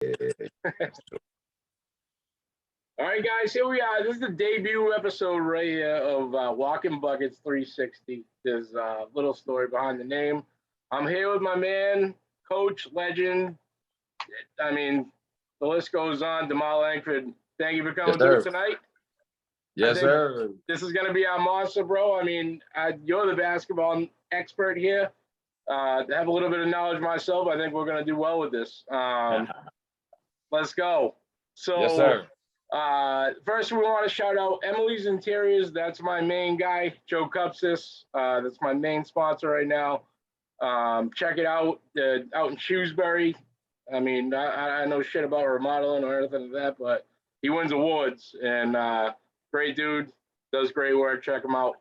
All right, guys, here we are. This is the debut episode right here of Walking Buckets 360. There's a little story behind the name. I'm here with my man, coach, legend. I mean, the list goes on. Demal Langford, thank you for coming through tonight. Yes, sir. This is going to be our monster, bro. I mean, you're the basketball expert here. To have a little bit of knowledge myself, I think we're going to do well with this. Let's go. So, yes, sir. First, we want to shout out Emily's Interiors. That's my main guy, Joe Cupsis. That's my main sponsor right now. Check it out. Out in Shrewsbury. I mean, I know shit about remodeling or anything like that, but he wins awards and great dude, does great work. Check him out.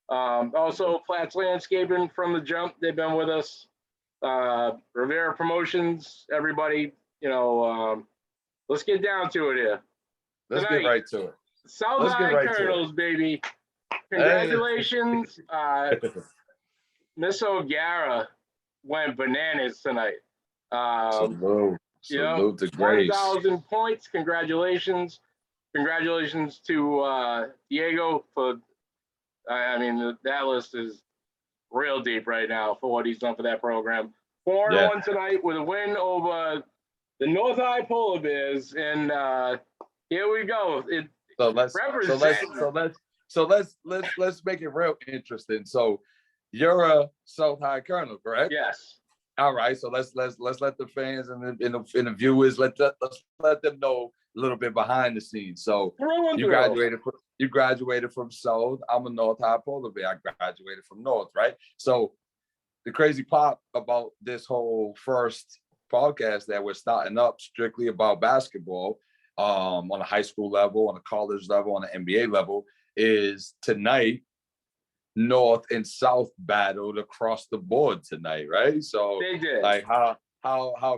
Also, Flats Landscaping from the jump. They've been with us. Rivera Promotions, everybody. Let's get down to it here. Let's get right to it. South High Colonels, baby. Congratulations. Miss O'Gara went bananas tonight. Salute to Grace. 1,000 points. Congratulations. Congratulations to Diego for, that list is real deep right now for what he's done for that program. 4-1 tonight with a win over the North High Polar Bears, and here we go. Let's make it real interesting. So you're a South High Colonel, correct? Yes. All right. So let's let the fans and the viewers let's let them know a little bit behind the scenes. So you graduated from South. I'm a North High Polar Bear. I graduated from North, right? So the crazy part about this whole first podcast that we're starting up strictly about basketball on a high school level, on a college level, on an NBA level is tonight North and South battled across the board tonight, right? So they did. Like how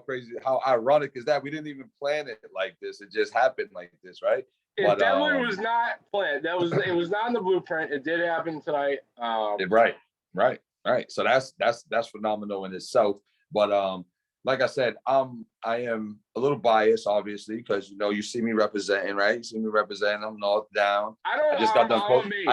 crazy, how ironic is that? We didn't even plan it like this. It just happened like this, right? It definitely was not planned. It was not in the blueprint. It did happen tonight. Right. So that's phenomenal in itself. But like I said, I am a little biased, obviously, because you see me representing, right? You see me representing. I'm North down. I just got done coaching.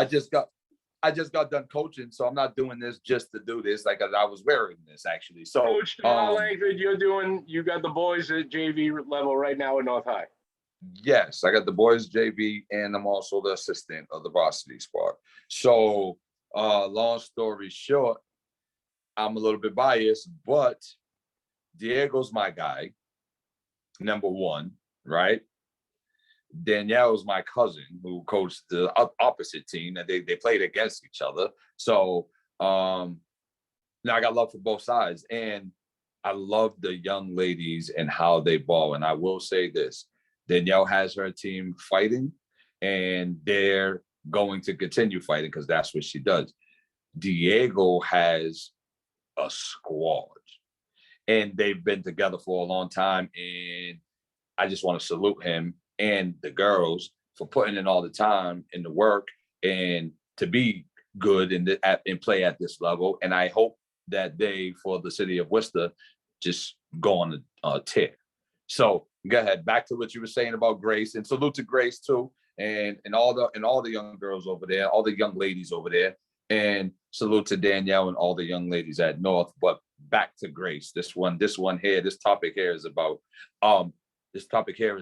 I just got done coaching, so I'm not doing this just to do this. Like I was wearing this actually. So Coach Langford, you got the boys at JV level right now at North High. Yes, I got the boys JV, and I'm also the assistant of the varsity squad. So long story short, I'm a little bit biased, but Diego's my guy, number one, right? Danielle's my cousin who coached the opposite team, and they played against each other. So now I got love for both sides, and I love the young ladies and how they ball. And I will say this, Danielle has her team fighting, and they're going to continue fighting because that's what she does. Diego has a squad, and they've been together for a long time, and I just want to salute him and the girls for putting in all the time and the work and to be good and play at this level. And I hope that they, for the city of Worcester, just go on a tear. So go ahead, back to what you were saying about Grace, and salute to Grace too, and all the young girls over there, all the young ladies over there, and salute to Danielle and all the young ladies at North. But back to Grace. This topic here is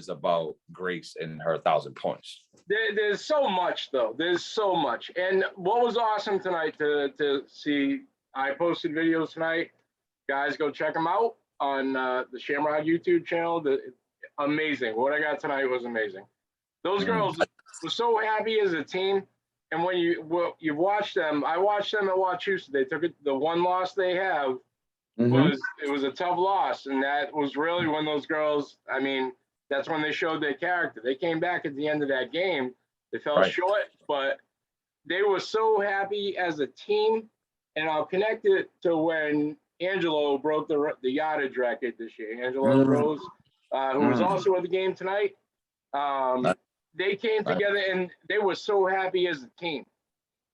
about Grace and her 1,000 points. There's so much, though. There's so much. And what was awesome tonight to see, I posted videos tonight. Guys, go check them out on the Shamrock YouTube channel. Amazing. What I got tonight was amazing. Those girls were so happy as a team. And when you watch them, I watched them at Wachusett. They took it. The one loss they have was a tough loss, and that was really when those girls. I mean, that's when they showed their character. They came back at the end of that game. They fell short, but they were so happy as a team. And I'll connect it to when Angelo broke the yardage record this year. Angelo Rose, who was also at the game tonight. They came together and they were so happy as a team.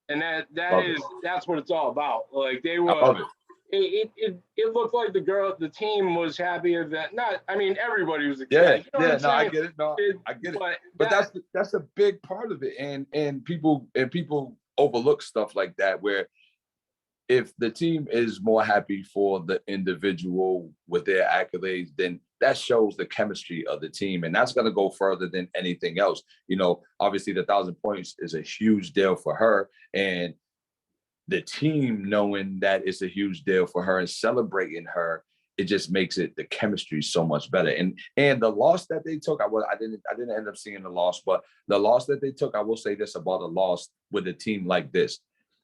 And that's what it's all about. Like they were, it looked like the team was happier than not. I mean, everybody was Yeah, excited. You know what I'm no, I saying? get it. No, It, I get it. but But that, that's a big part of it, and people overlook stuff like that where if the team is more happy for the individual with their accolades, then that shows the chemistry of the team. And that's going to go further than anything else. You know, obviously the 1,000 points is a huge deal for her. And the team knowing that it's a huge deal for her and celebrating her, it just makes it the chemistry so much better. And the loss that they took, I didn't end up seeing the loss, but the loss that they took, I will say this about a loss with a team like this.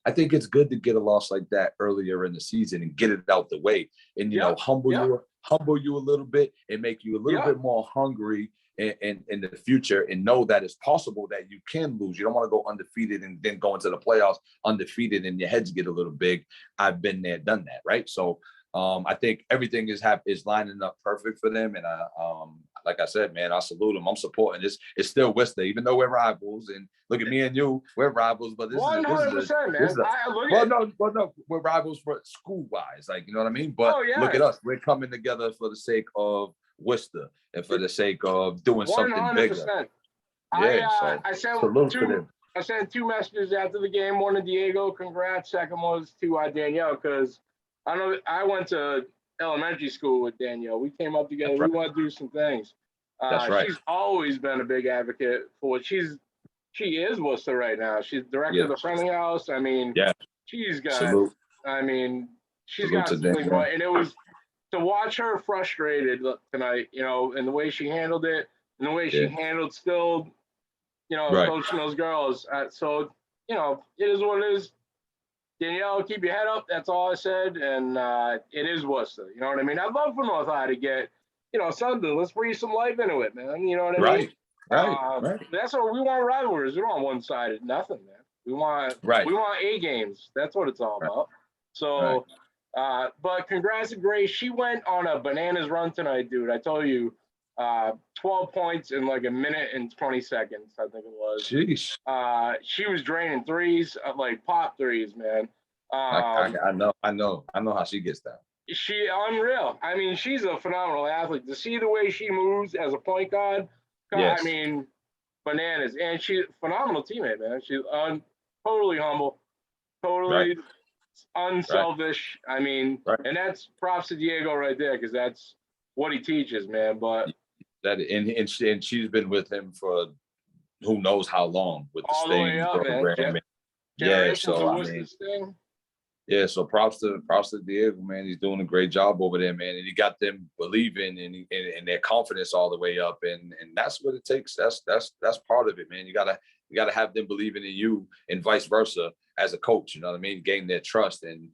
I think it's good to get a loss like that earlier in the season and get it out the way, and you know, yep, humble you a little bit and make you a little yep. bit more hungry in the future, and know that it's possible that you can lose. You don't want to go undefeated and then go into the playoffs undefeated and your heads get a little big. I've been there, done that, right? So I think everything is lining up perfect for them, and like I said, man, I salute them. I'm supporting this. It's still Worcester, even though we're rivals. And look at me and you, we're rivals, but this is a 100%, this is man. a I look at. well, no, we're rivals for school wise, like you know what I mean. But Oh look yeah, at us, we're coming together for the sake of Worcester and for the sake of doing something bigger. 100%. Yeah, so I sent salute to two. them. I sent two messages after the game. One to Diego, congrats. Second was to Danielle, because I know I went to elementary school with Danielle. We came up together. That's We right. want to do some things. That's right. She's always been a big advocate for what she is Worcester right now. She's director of the Yes. Friendly House. I mean, Yeah. she's got. Salute. I mean, she's Salute got to something Danielle. going. And it was to watch her frustrated tonight, you know, and the way she handled it, and the way she Yeah. handled still, you know, Right. coaching those girls. So, you know, it is what it is. Danielle, keep your head up. That's all I said. And it is Worcester. You know what I mean? I'd love for North High to get, you know, something. Let's breathe some life into it, man. You know what I mean? Right. That's what we want. Rivalries. We don't want one-sided nothing, man. We want A games. That's what it's all about. So, but congrats to Grace. She went on a bananas run tonight, dude. I told you, 12 points in like a minute and 20 seconds, I think it was. Jeez. She was draining threes, like pop threes, man. I know how she gets down. She unreal. I mean, she's a phenomenal athlete. To see the way she moves as a point guard, Yes. I mean, bananas. And she's a phenomenal teammate, man. She's totally humble, totally unselfish. I mean, and that's props to Diego right there, because that's what he teaches, man. But that and she's been with him for who knows how long with the all the way up, program. man. Yeah, so I mean, yeah, so props to Diego, man. He's doing a great job over there, man. And he got them believing and their confidence all the way up, and that's what it takes. That's part of it, man. You gotta have them believing in you, and vice versa as a coach. You know what I mean? Gain their trust and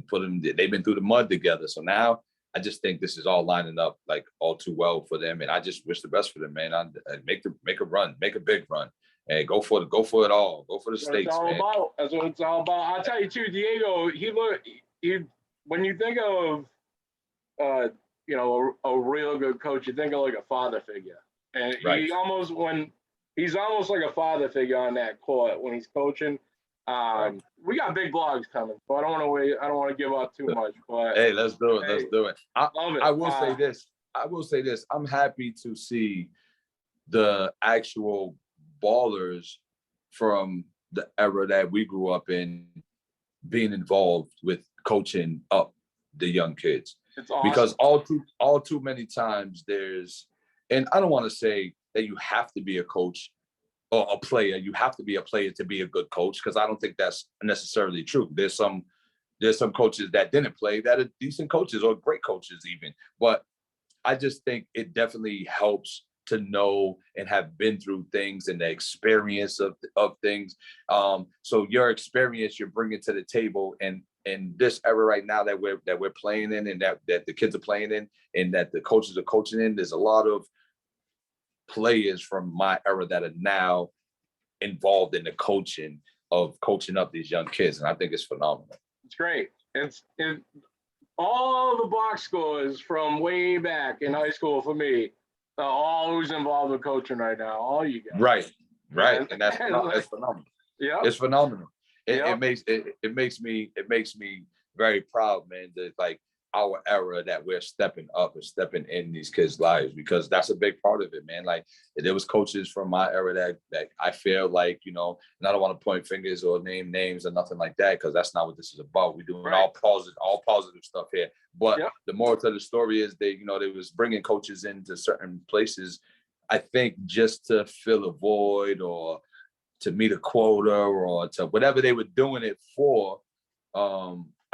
put them. They've been through the mud together, so now I just think this is all lining up like all too well for them, and I just wish the best for them, man. I make a run, make a big run. Hey, go for it all. Go for the states, man. That's what it's all about. I'll tell you too, Diego. He when you think of you know, a real good coach, you think of like a father figure, and he's almost like a father figure on that court when he's coaching. We got big blogs coming, so I don't want to wait. I don't want to give up too much. But hey, let's do it. Let's do it. Love it. I will say this. I'm happy to see the actual ballers from the era that we grew up in being involved with coaching up the young kids. It's awesome. Because all too many times there's, and I don't want to say that you have to be a coach or a player. You have to be a player to be a good coach, because I don't think that's necessarily true. There's some coaches that didn't play that are decent coaches or great coaches even. But I just think it definitely helps to know and have been through things and the experience of things. So your experience you're bringing to the table, and in this era right now that we're playing in, and that the kids are playing in, and that the coaches are coaching in, there's a lot of players from my era that are now involved in the coaching up these young kids, and I think it's phenomenal. It's great. It's all the box scores from way back in high school for me. All who's involved with coaching right now, all you guys. Right, and that's phenomenal. Yeah, it's phenomenal. It makes me very proud, man, that like our era that we're stepping up and stepping in these kids' lives, because that's a big part of it, man. Like there was coaches from my era that I feel like, and I don't want to point fingers or name names or nothing like that, because that's not what this is about. We're doing all positive stuff here. But the moral to the story is they was bringing coaches into certain places, I think just to fill a void or to meet a quota or to whatever they were doing it for.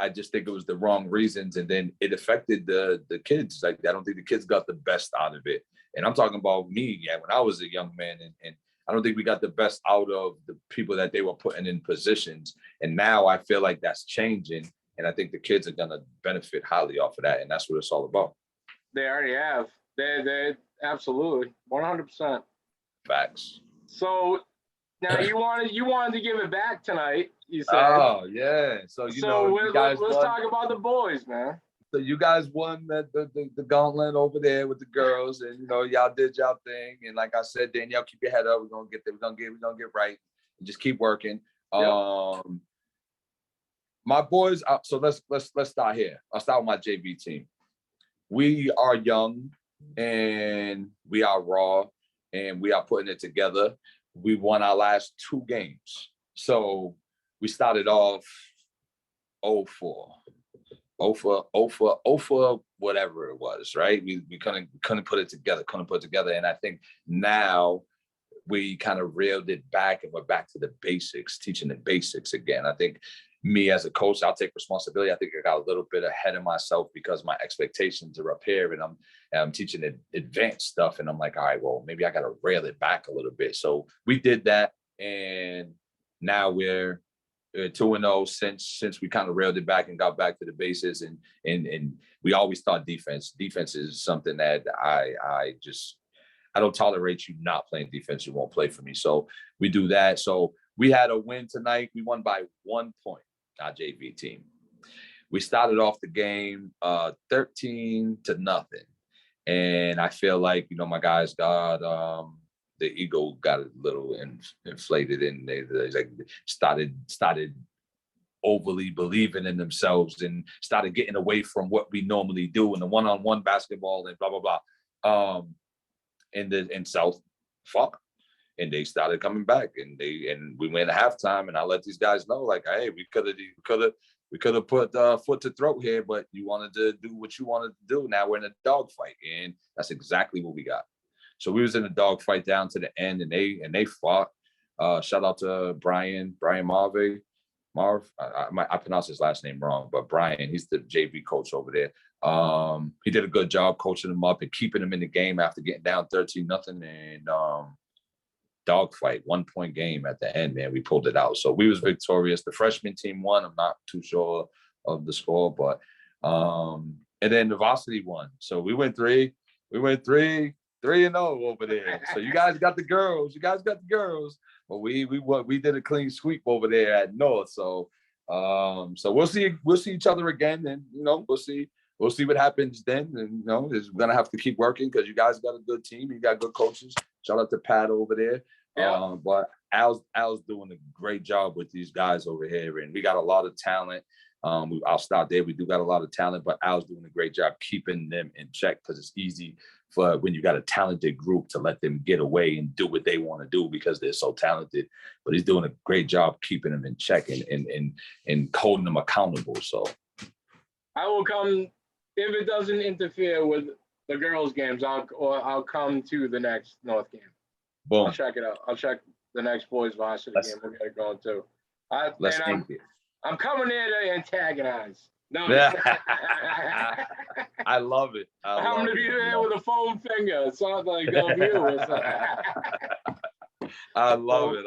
I just think it was the wrong reasons, and then it affected the kids. Like I don't think the kids got the best out of it. And I'm talking about me, when I was a young man, and I don't think we got the best out of the people that they were putting in positions. And now I feel like that's changing, and I think the kids are gonna benefit highly off of that, and that's what it's all about. They already have. They absolutely 100%. Facts. So now you wanted to give it back tonight. You said. Oh yeah. So you guys let's talk about the boys, man. So you guys won the gauntlet over there with the girls, and y'all did y'all thing. And like I said, Danielle, keep your head up. We're gonna get there. We're gonna get right. And just keep working. Yep. My boys. So let's start here. I'll start with my JV team. We are young, and we are raw, and we are putting it together. We won our last 2 games. So we started off 0-4, whatever it was, right? We couldn't put it together. And I think now we kind of reeled it back and we're back to the basics, teaching the basics again. I think me as a coach, I'll take responsibility. I think I got a little bit ahead of myself because my expectations are up here, and I'm teaching advanced stuff. And I'm like, all right, well, maybe I got to rail it back a little bit. So we did that. And now we're 2-0 since we kind of railed it back and got back to the basis. And we always thought defense. Defense is something that I don't tolerate you not playing defense. You won't play for me. So we do that. So we had a win tonight. We won by 1 point, our JV team. We started off the game 13-0. And I feel like, my guys got the ego got a little inflated, and they like started overly believing in themselves and started getting away from what we normally do in the one-on-one basketball and blah blah blah. In South Fuck. And they started coming back, and we went at halftime, and I let these guys know, like, hey, we could have put foot to throat here, but you wanted to do what you wanted to do. Now we're in a dogfight, and that's exactly what we got. So we was in a dogfight down to the end, and they fought. Shout out to Brian Marve. I pronounced his last name wrong, but Brian, he's the JV coach over there. He did a good job coaching them up and keeping them in the game after getting down 13-0, and dogfight, 1 point game at the end, man. We pulled it out. So we was victorious. The freshman team won. I'm not too sure of the score, but and then the varsity won. So we went 3-0 over there. So you guys got the girls. But we did a clean sweep over there at North. So so we'll see each other again, and we'll see what happens then. And we're gonna have to keep working because you guys got a good team. You got good coaches. Shout out to Pat over there. Yeah. But Al's doing a great job with these guys over here, and we got a lot of talent. I'll start there. We do got a lot of talent, but Al's doing a great job keeping them in check, because it's easy for when you got a talented group to let them get away and do what they want to do because they're so talented. But he's doing a great job keeping them in check and holding them accountable. So I will come if it doesn't interfere with the girls' games. I'll come to the next North game. Boom. I'll check it out. I'll check the next boys' varsity game. We're gonna go to. I'm coming there to antagonize. No. I love it. I'm gonna be there with a foam finger. It sounds like of you. I love it.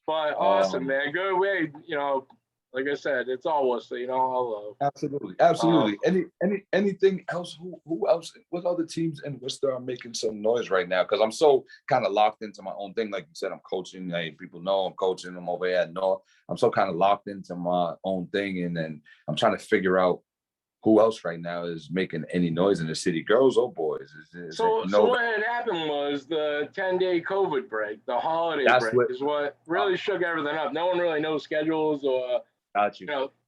But awesome, man. Good way. Like I said, it's all Worcester, all love. Absolutely. Anything else? Who else? What other teams in Worcester are making some noise right now? Because I'm so kind of locked into my own thing. Like you said, I'm coaching. Like, people know I'm coaching. I'm over here at North. I'm so kind of locked into my own thing, and then I'm trying to figure out who else right now is making any noise in the city, girls or boys. So what had happened was the 10-day COVID break, the holiday break, is what really shook everything up. No one really knows schedules or. Got you.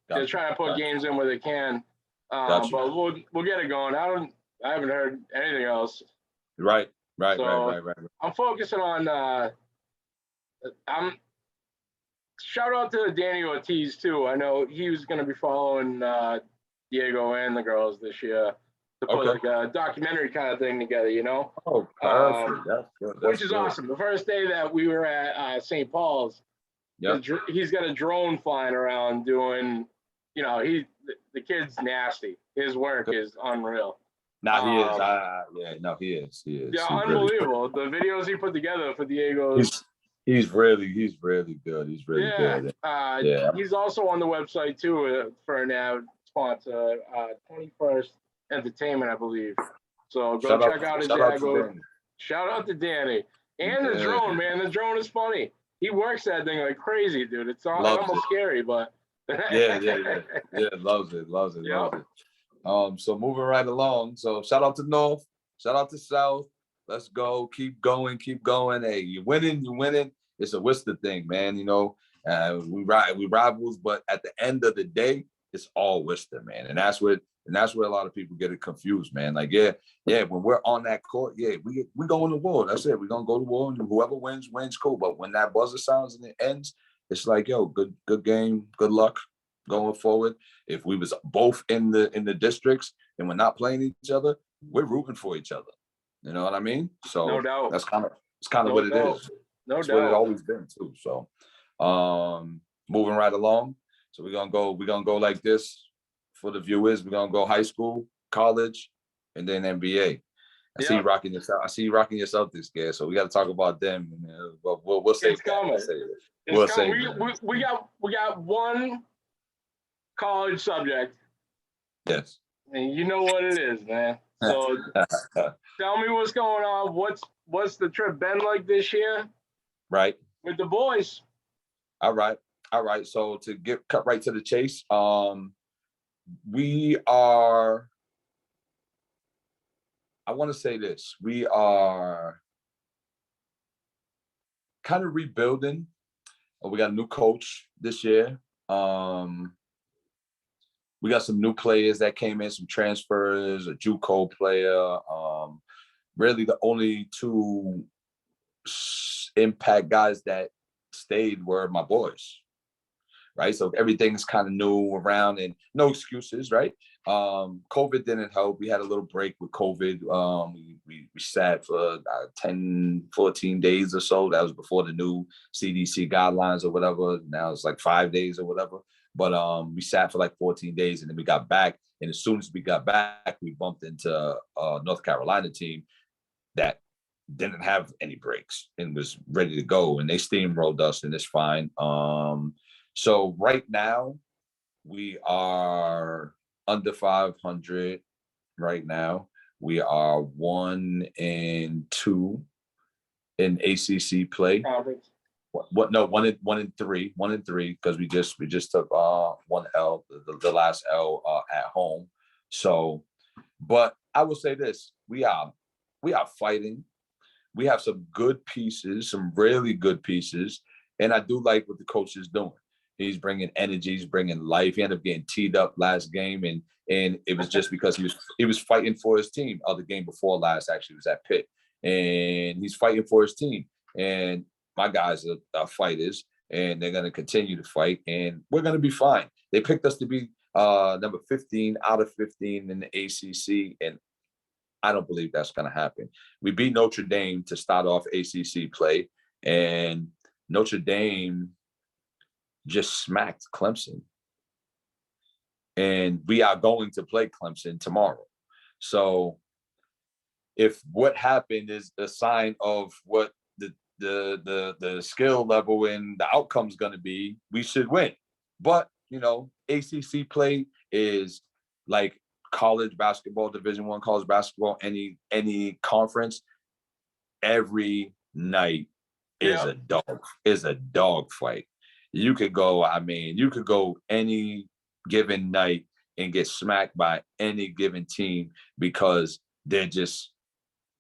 they're Gotcha. trying to put Gotcha. games in where they can. Gotcha. But we'll get it going. I haven't heard anything else. Right. Right. So Right. I'm focusing on. I'm shout out to Danny Ortiz too. I know he was going to be following Diego and the girls this year to put Okay. like a documentary kind of thing together, you know. Oh, perfect. That's good. Which That's is good. awesome. The first day that we were at St. Paul's, Yep. he's got a drone flying around doing, you know, the kid's nasty. His work Good. is unreal. Nah, he is. Yeah, no, he is. He is. Yeah, He's really good. unbelievable. The videos he put together for Diego's. He's really good. He's really Yeah. good. Yeah. He's also on the website too for an ad sponsor, 21st Entertainment, I believe. So go check out his ad. Shout out to Danny. And the drone, man. The drone is funny. He works that thing like crazy, dude. It's almost scary, but yeah. Loves it. So moving right along. So shout out to North, shout out to South. Let's go. Keep going. Hey, you're winning. It's a Worcester thing, man. You know, we rivals, but at the end of the day, it's all Worcester, man. And that's where a lot of people get it confused, man. Like, yeah, when we're on that court, yeah, we go to war. That's it. We're gonna go to war, and whoever wins, cool. But when that buzzer sounds and it ends, it's like, yo, good game, good luck going forward. If we was both in the districts and we're not playing each other, we're rooting for each other. You know what I mean? So no doubt. It's kind of what it is. No That's doubt. what it always been too. So moving right along. So we're gonna go like this for the viewers. We're gonna go high school, college, and then NBA. I see you rocking your Celtics, guy. So we got to talk about them. We'll say it's coming. We'll say we got one college subject. Yes. And you know what it is, man. So tell me what's going on. What's the trip been like this year? Right. With the boys. All right. So to cut right to the chase, we are. I want to say this. We are kind of rebuilding. We got a new coach this year. We got some new players that came in, some transfers, a JUCO player. Really, the only two impact guys that stayed were my boys, right? So everything's kind of new around and no excuses, right? COVID didn't help. We had a little break with COVID. We sat for 10, 14 days or so. That was before the new CDC guidelines or whatever. Now it's like 5 days or whatever. But we sat for like 14 days and then we got back. And as soon as we got back, we bumped into a North Carolina team that didn't have any breaks and was ready to go. And they steamrolled us and it's fine. So right now we are under 500 right now. We are 1-2 in ACC play. What? No, 1-3, because we just took one L, the last L at home. So, but I will say this: we are fighting. We have some good pieces, some really good pieces, and I do like what the coach is doing. He's bringing energy, he's bringing life. He ended up getting teed up last game, and it was just because he was fighting for his team. The game before last actually was at Pitt, and he's fighting for his team. And my guys are fighters, and they're going to continue to fight, and we're going to be fine. They picked us to be number 15 out of 15 in the ACC, and I don't believe that's going to happen. We beat Notre Dame to start off ACC play, and Notre Dame just smacked Clemson. And we are going to play Clemson tomorrow. So if what happened is a sign of what the skill level and the outcome's going to be, we should win. But, you know, ACC play is like college basketball, Division I college basketball, any conference. Every night is a dog fight. You could go any given night and get smacked by any given team because they're just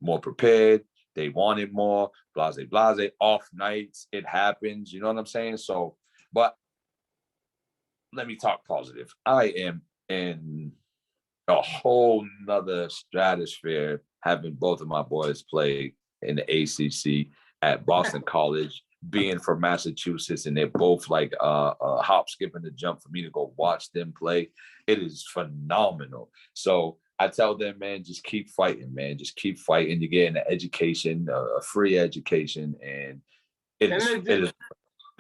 more prepared. They wanted more, blase, off nights. It happens. You know what I'm saying? So, but let me talk positive. I am in a whole nother stratosphere having both of my boys play in the ACC at Boston College, being from Massachusetts, and they're both like a hop, skip, and a jump for me to go watch them play. It is phenomenal. So I tell them, man, just keep fighting, man. Just keep fighting. You're getting an education, a free education, and it is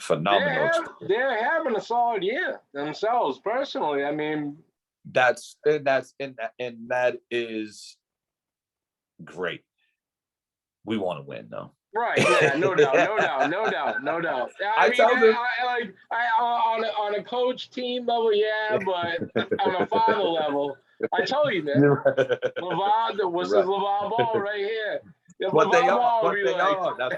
phenomenal. They're having a solid year themselves personally. I mean, That is great. We want to win, though. Right? Yeah, no doubt, no doubt, no doubt, no doubt. I mean, on a coach team level, yeah, but on a father level, I tell you, man, LeVar, what's his LeVar Ball right here? But they are. That's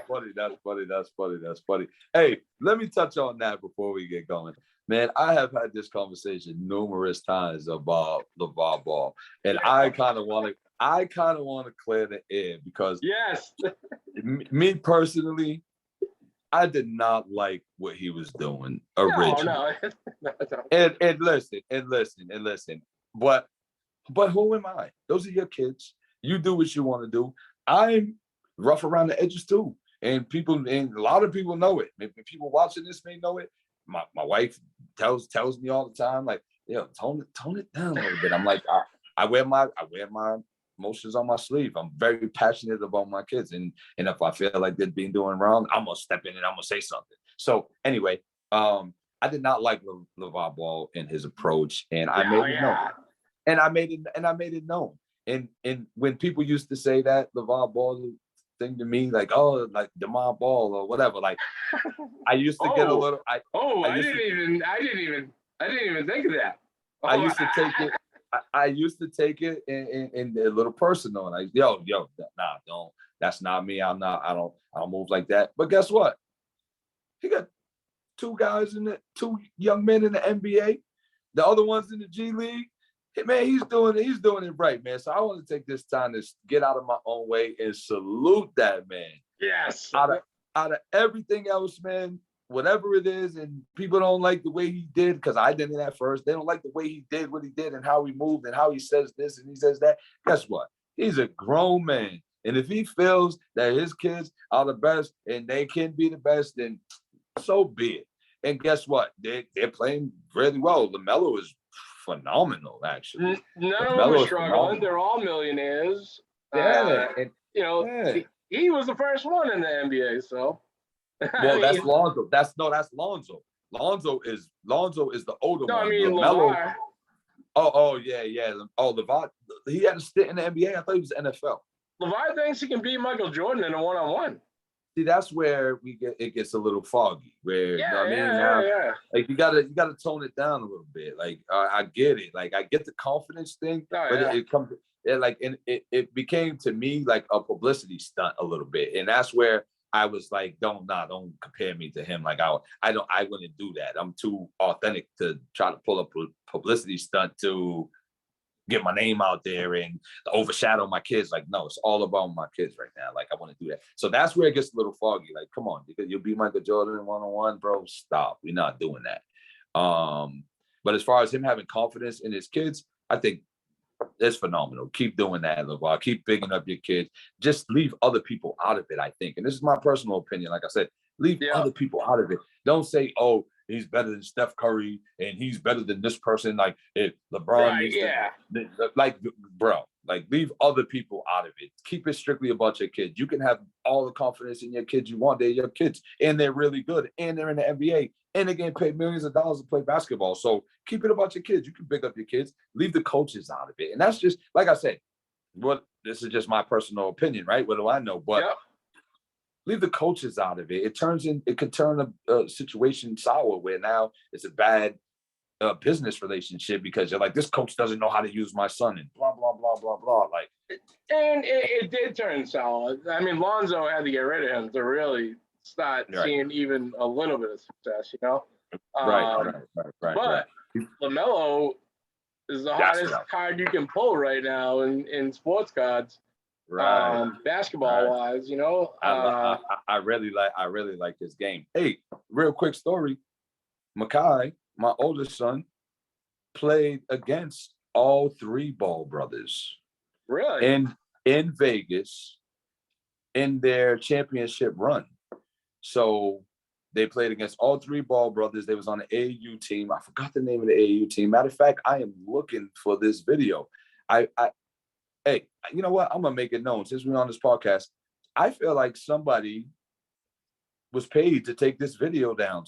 funny. Hey, let me touch on that before we get going. Man, I have had this conversation numerous times about LeVar Ball, and I kind of want to clear the air because yes, me personally, I did not like what he was doing originally. No. And listen. But who am I? Those are your kids. You do what you want to do. I'm rough around the edges too. And a lot of people know it. Maybe people watching this may know it. My wife tells me all the time, like, tone it down a little bit. I'm like, I wear my emotions on my sleeve. I'm very passionate about my kids. And if I feel like they're being doing wrong, I'm gonna step in and I'm gonna say something. So anyway, I did not like LeVar Ball in his approach, and I made it known. And I made it known. And when people used to say that LeVar Ball thing to me, like, oh, like DeMar Ball or whatever, like I used to get a little. I didn't even think of that. I used to take it. I used to take it in a little personal, like, yo, nah, don't. That's not me. I don't move like that. But guess what? He got two young men in the NBA. The other one's in the G League. Hey, man, he's doing it right, man. So I want to take this time to get out of my own way and salute that man. Yes. Out of everything else, man, whatever it is, and people don't like the way he did, because I didn't at first. They don't like the way he did what he did and how he moved and how he says this and he says that. Guess what? He's a grown man. And if he feels that his kids are the best and they can be the best, then so be it. And guess what? They're playing really well. LaMelo is phenomenal, actually. None of them are struggling. They're all millionaires. Yeah. He was the first one in the NBA, so. Well, that's Lonzo. That's Lonzo. Lonzo is the older one. I mean, LeVar. Oh, yeah. Oh, LeVar, he had a stint in the NBA. I thought he was NFL. LeVar thinks he can beat Michael Jordan in a one-on-one. See, that's where it gets a little foggy. Where like you gotta tone it down a little bit. Like I get it. Like I get the confidence thing, it comes it became to me like a publicity stunt a little bit, and that's where I was like, don't compare me to him. Like I wouldn't do that. I'm too authentic to try to pull up a publicity stunt to get my name out there and overshadow my kids. Like, no, it's all about my kids right now. Like, I want to do that. So that's where it gets a little foggy. Like, come on, because you'll beat Michael Jordan one-on-one, bro. Stop. We're not doing that. But as far as him having confidence in his kids, I think it's phenomenal. Keep doing that, LeVar. Keep bigging up your kids. Just leave other people out of it, I think. And this is my personal opinion. Like I said, leave other people out of it. Don't say, oh, he's better than Steph Curry and he's better than this person. Like if LeBron bro, like leave other people out of it. Keep it strictly about your kids. You can have all the confidence in your kids you want. They're your kids and they're really good and they're in the NBA and they're getting paid millions of dollars to play basketball. So keep it about your kids. You can pick up your kids, leave the coaches out of it. And that's just, like I said, this is just my personal opinion, right? What do I know? But leave the coaches out of it. It could turn a situation sour where now it's a bad business relationship because you're like, this coach doesn't know how to use my son and blah, blah, blah, blah, blah. Like, and it did turn sour. I mean, Lonzo had to get rid of him to really start seeing even a little bit of success, you know? Right. But LaMelo is the hottest card you can pull right now in sports cards. Right. Basketball wise, you know. I really like his game. Hey, real quick story. Makai my oldest son, played against all three Ball brothers Really? in Vegas in their championship run. So they played against all three Ball brothers. They was on the AAU team. I forgot the name of the AAU team. Matter of fact, I am looking for this video. Hey, you know what? I'm gonna make it known since we're on this podcast. I feel like somebody was paid to take this video down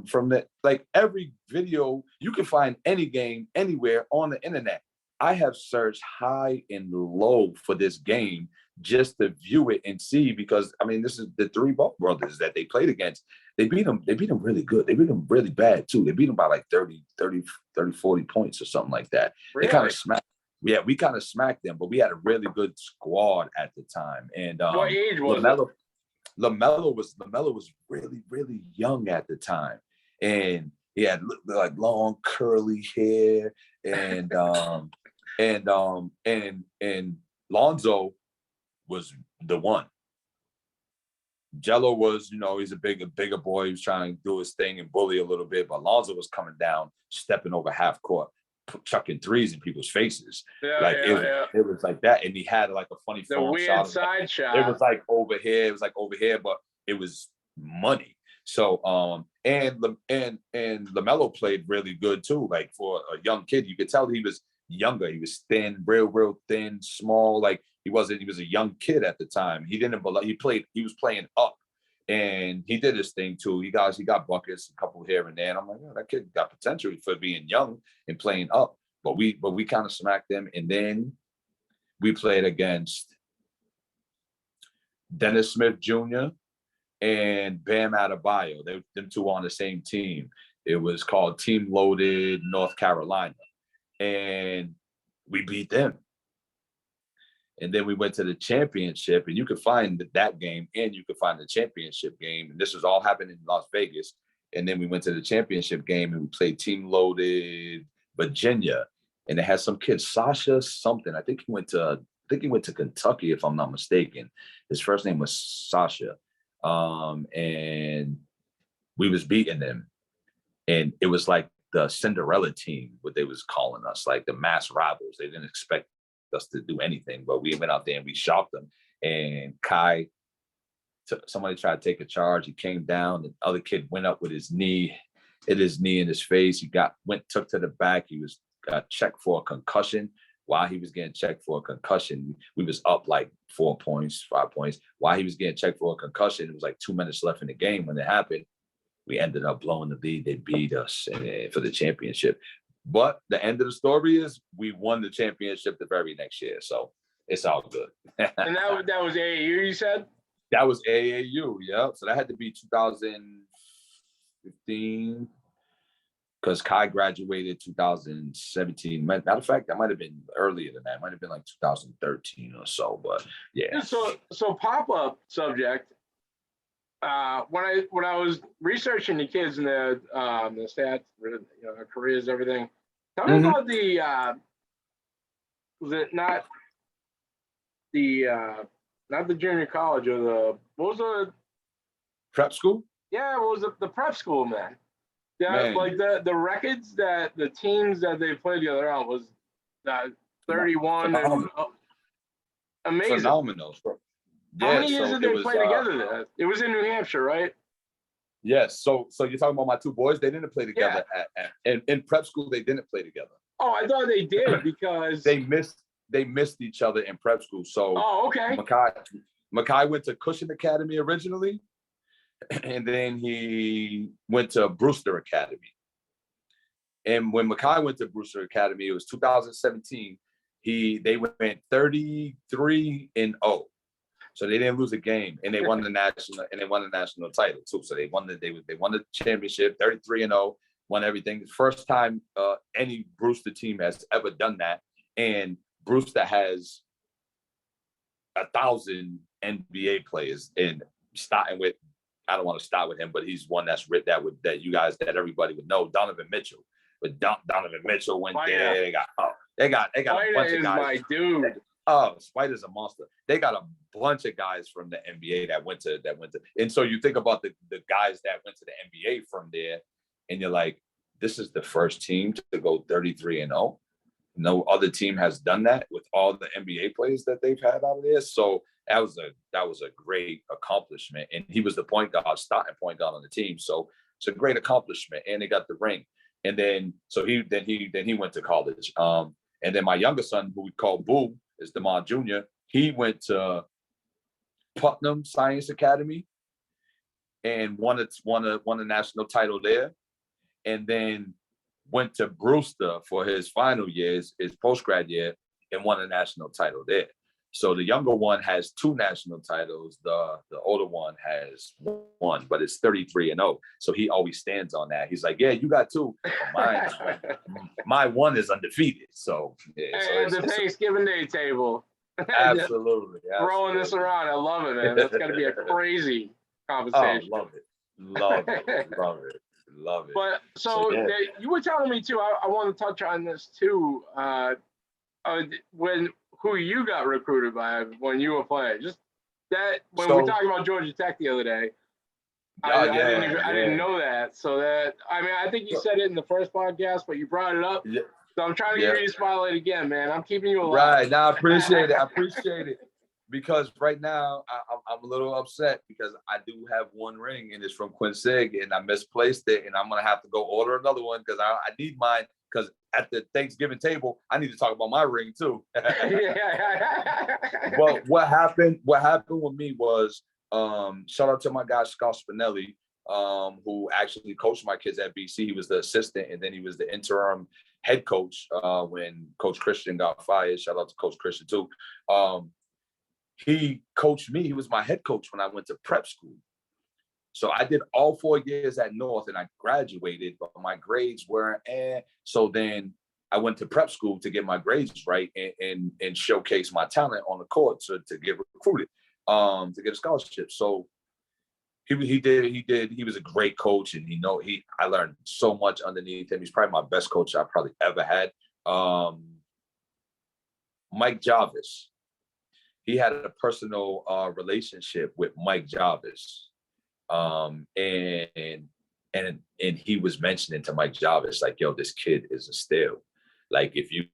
from the, like, every video you can find any game anywhere on the internet. I have searched high and low for this game just to view it and see, because I mean, this is the three Ball brothers that they played against. They beat them really good. They beat them really bad too. They beat them by like 30, 40 points or something like that. Really? They kind of smacked. Yeah, we kind of smacked them, but we had a really good squad at the time. And what age was LaMelo was really, really young at the time. And he had like long curly hair, and and Lonzo was the one. Jello was, he's a bigger boy. He was trying to do his thing and bully a little bit, but Lonzo was coming down, stepping over half court, chucking threes in people's faces. It was like that. And he had like a funny the weird side shot. It was like over here. But it was money. So and LaMelo played really good too. Like, for a young kid, you could tell he was younger. He was thin, real thin, small. Like, he was a young kid at the time. He was playing up, and he did his thing too. He got buckets, a couple here and there. And I'm like, that kid got potential for being young and playing up. But we kind of smacked them. And then we played against Dennis Smith Jr. and Bam Adebayo. Them two on the same team. It was called Team Loaded North Carolina. And we beat them. And then we went to the championship, and you could find that game, and you could find the championship game. And this was all happening in Las Vegas. And then we went to the championship game, and we played Team Loaded Virginia. And it had some kid, Sasha something. I think he went to Kentucky, if I'm not mistaken. His first name was Sasha. And we was beating them. And it was like the Cinderella team, what they was calling us, like the mass rivals. They didn't expect us to do anything, but we went out there and we shocked them. And Kai, somebody tried to take a charge. He came down. The other kid went up with his knee, hit his knee in his face. He took to the back. He got checked for a concussion. While he was getting checked for a concussion, we was up like 4 points, 5 points. While he was getting checked for a concussion, it was like 2 minutes left in the game when it happened. We ended up blowing the lead. They beat us for the championship. But the end of the story is we won the championship the very next year. So it's all good. And that was AAU, you said? That was AAU, yeah. So that had to be 2015, because Kai graduated 2017. Matter of fact, that might have been earlier than that. It might have been like 2013 or so, but yeah. So pop-up subject. When I was researching the kids and the stats, their careers, everything. Tell me about was it not the junior college, or what was the prep school? Yeah, what was the prep school, man? Yeah, like the records that the teams that they played together on was 31 and amazing. Phenomenal. Yeah, how many years did they play together there? It was in New Hampshire, right? Yes. So you're talking about my two boys? They didn't play together in prep school. They didn't play together. Oh, I thought they did, because they missed each other in prep school. So okay. Makai went to Cushing Academy originally, and then he went to Brewster Academy. And when Makai went to Brewster Academy, it was 2017. They went 33-0. So they didn't lose a game, and they won the national title too. So they won the championship, 33-0, won everything. First time any Brewster team has ever done that. And Brewster has 1,000 NBA players, and starting with, I don't want to start with him, but he's one that everybody would know, Donovan Mitchell. But Donovan Mitchell went there. They got a bunch of guys. My dude. Oh, Spider's a monster. They got a bunch of guys from the NBA that went to, and so you think about the guys that went to the NBA from there, and you're like, this is the first team to go 33-0. No other team has done that with all the NBA players that they've had out of there. So that was a great accomplishment. And he was the point guard, starting point guard on the team. So it's a great accomplishment. And they got the ring. And then he went to college. And then my younger son, who we call Boo, is DeMond Jr. He went to Putnam Science Academy and won a national title there. And then went to Brewster for his final years, his post-grad year, and won a national title there. So the younger one has 2 national titles. The older one has 1, but it's 33-0. So he always stands on that. He's like, yeah, you got 2. My 1 is undefeated. So yeah. And the Thanksgiving Day table. Absolutely. Throwing this around. I love it, man. That's gonna be a crazy conversation. Oh, love it. But so yeah. you were telling me too, I want to touch on this too. Who you got recruited by when you were playing, just that when we talked about Georgia Tech the other day. I didn't know that. So that, I mean, I think you said it in the first podcast, but you brought it up. Yeah. So I'm trying to give you the spotlight again, man. I'm keeping you alive. Right. Now I appreciate it. Because right now I'm a little upset because I do have 1 ring and it's from Quincy and I misplaced it and I'm gonna have to go order another one because I need mine because at the Thanksgiving table I need to talk about my ring too. But what happened with me was shout out to my guy Scott Spinelli, who actually coached my kids at BC. He was the assistant and then he was the interim head coach when Coach Christian got fired. Shout out to Coach Christian too. He coached me. He was my head coach when I went to prep school. So I did all 4 years at North and I graduated, but my grades weren't. So then I went to prep school to get my grades right and showcase my talent on the court to get recruited, to get a scholarship. So he was a great coach and I learned so much underneath him. He's probably my best coach I probably ever had. Mike Jarvis. He had a personal relationship with Mike Jarvis, and he was mentioning to Mike Jarvis like, "Yo, this kid is a steal. Like, if you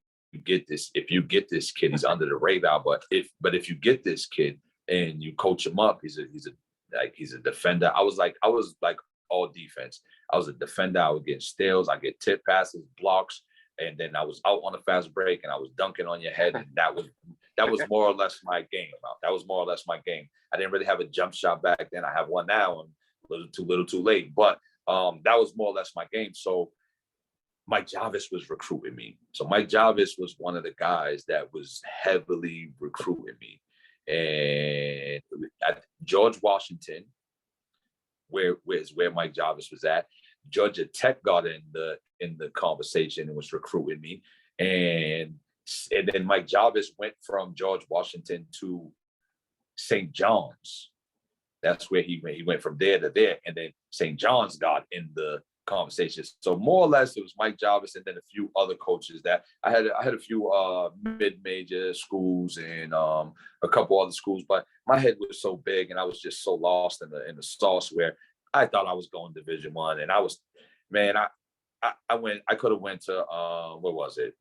get this kid, he's under the radar. But if you get this kid and you coach him up, he's a defender." I was like all defense. I was a defender. I would get steals. I get tip passes, blocks, and then I was out on a fast break and I was dunking on your head, and that was more or less my game. That was more or less my game. I didn't really have a jump shot back then. I have one now, and a little too late. But that was more or less my game. So Mike Jarvis was recruiting me. So Mike Jarvis was one of the guys that was heavily recruiting me. And at George Washington, where Mike Jarvis was at, Georgia Tech got in the conversation and was recruiting me. And then Mike Jarvis went from George Washington to St. John's. That's where he went. He went from there to there. And then St. John's got in the conversation. So more or less it was Mike Jarvis and then a few other coaches that I had a few mid-major schools and a couple other schools, but my head was so big and I was just so lost in the sauce where I thought I was going Division I. And I was, man, I could have went to where was it?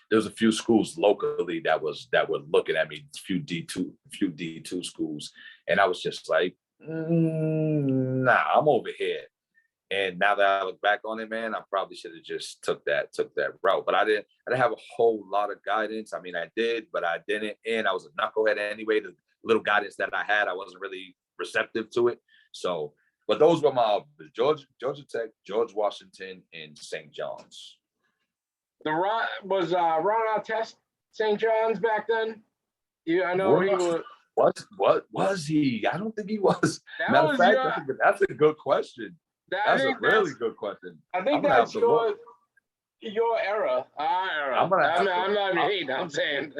There was a few schools locally that were looking at me, a few D2 schools, and I was just like, nah, I'm over here. And now that I look back on it, man, I probably should have just took that route. But I didn't have a whole lot of guidance. I mean, I did, but I didn't. And I was a knucklehead anyway. The little guidance that I had, I wasn't really receptive to it. So, but those were my Georgia Tech, George Washington, and St. John's. Was Ron Artest St. John's back then? Yeah, I know he was. What was he? I don't think he was. Matter of fact, that's a good question. That's a really good question. I think that's your era. Our era. I'm not even hating. I'm saying.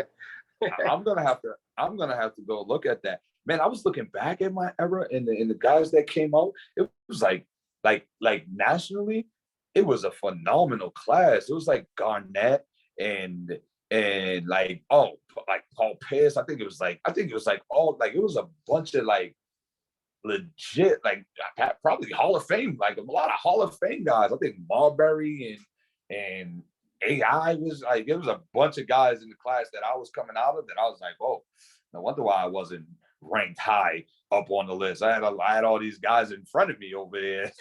I'm gonna have to go look at that. Man, I was looking back at my era and the guys that came out. It was like nationally, it was a phenomenal class. It was like Garnett and like Paul Pierce. I think it was like all like it was a bunch of like legit, like probably Hall of Fame, like a lot of Hall of Fame guys. I think Marbury and AI was like, it was a bunch of guys in the class that I was coming out of that I was like, oh, no wonder why I wasn't ranked high up on the list. I had all these guys in front of me over there.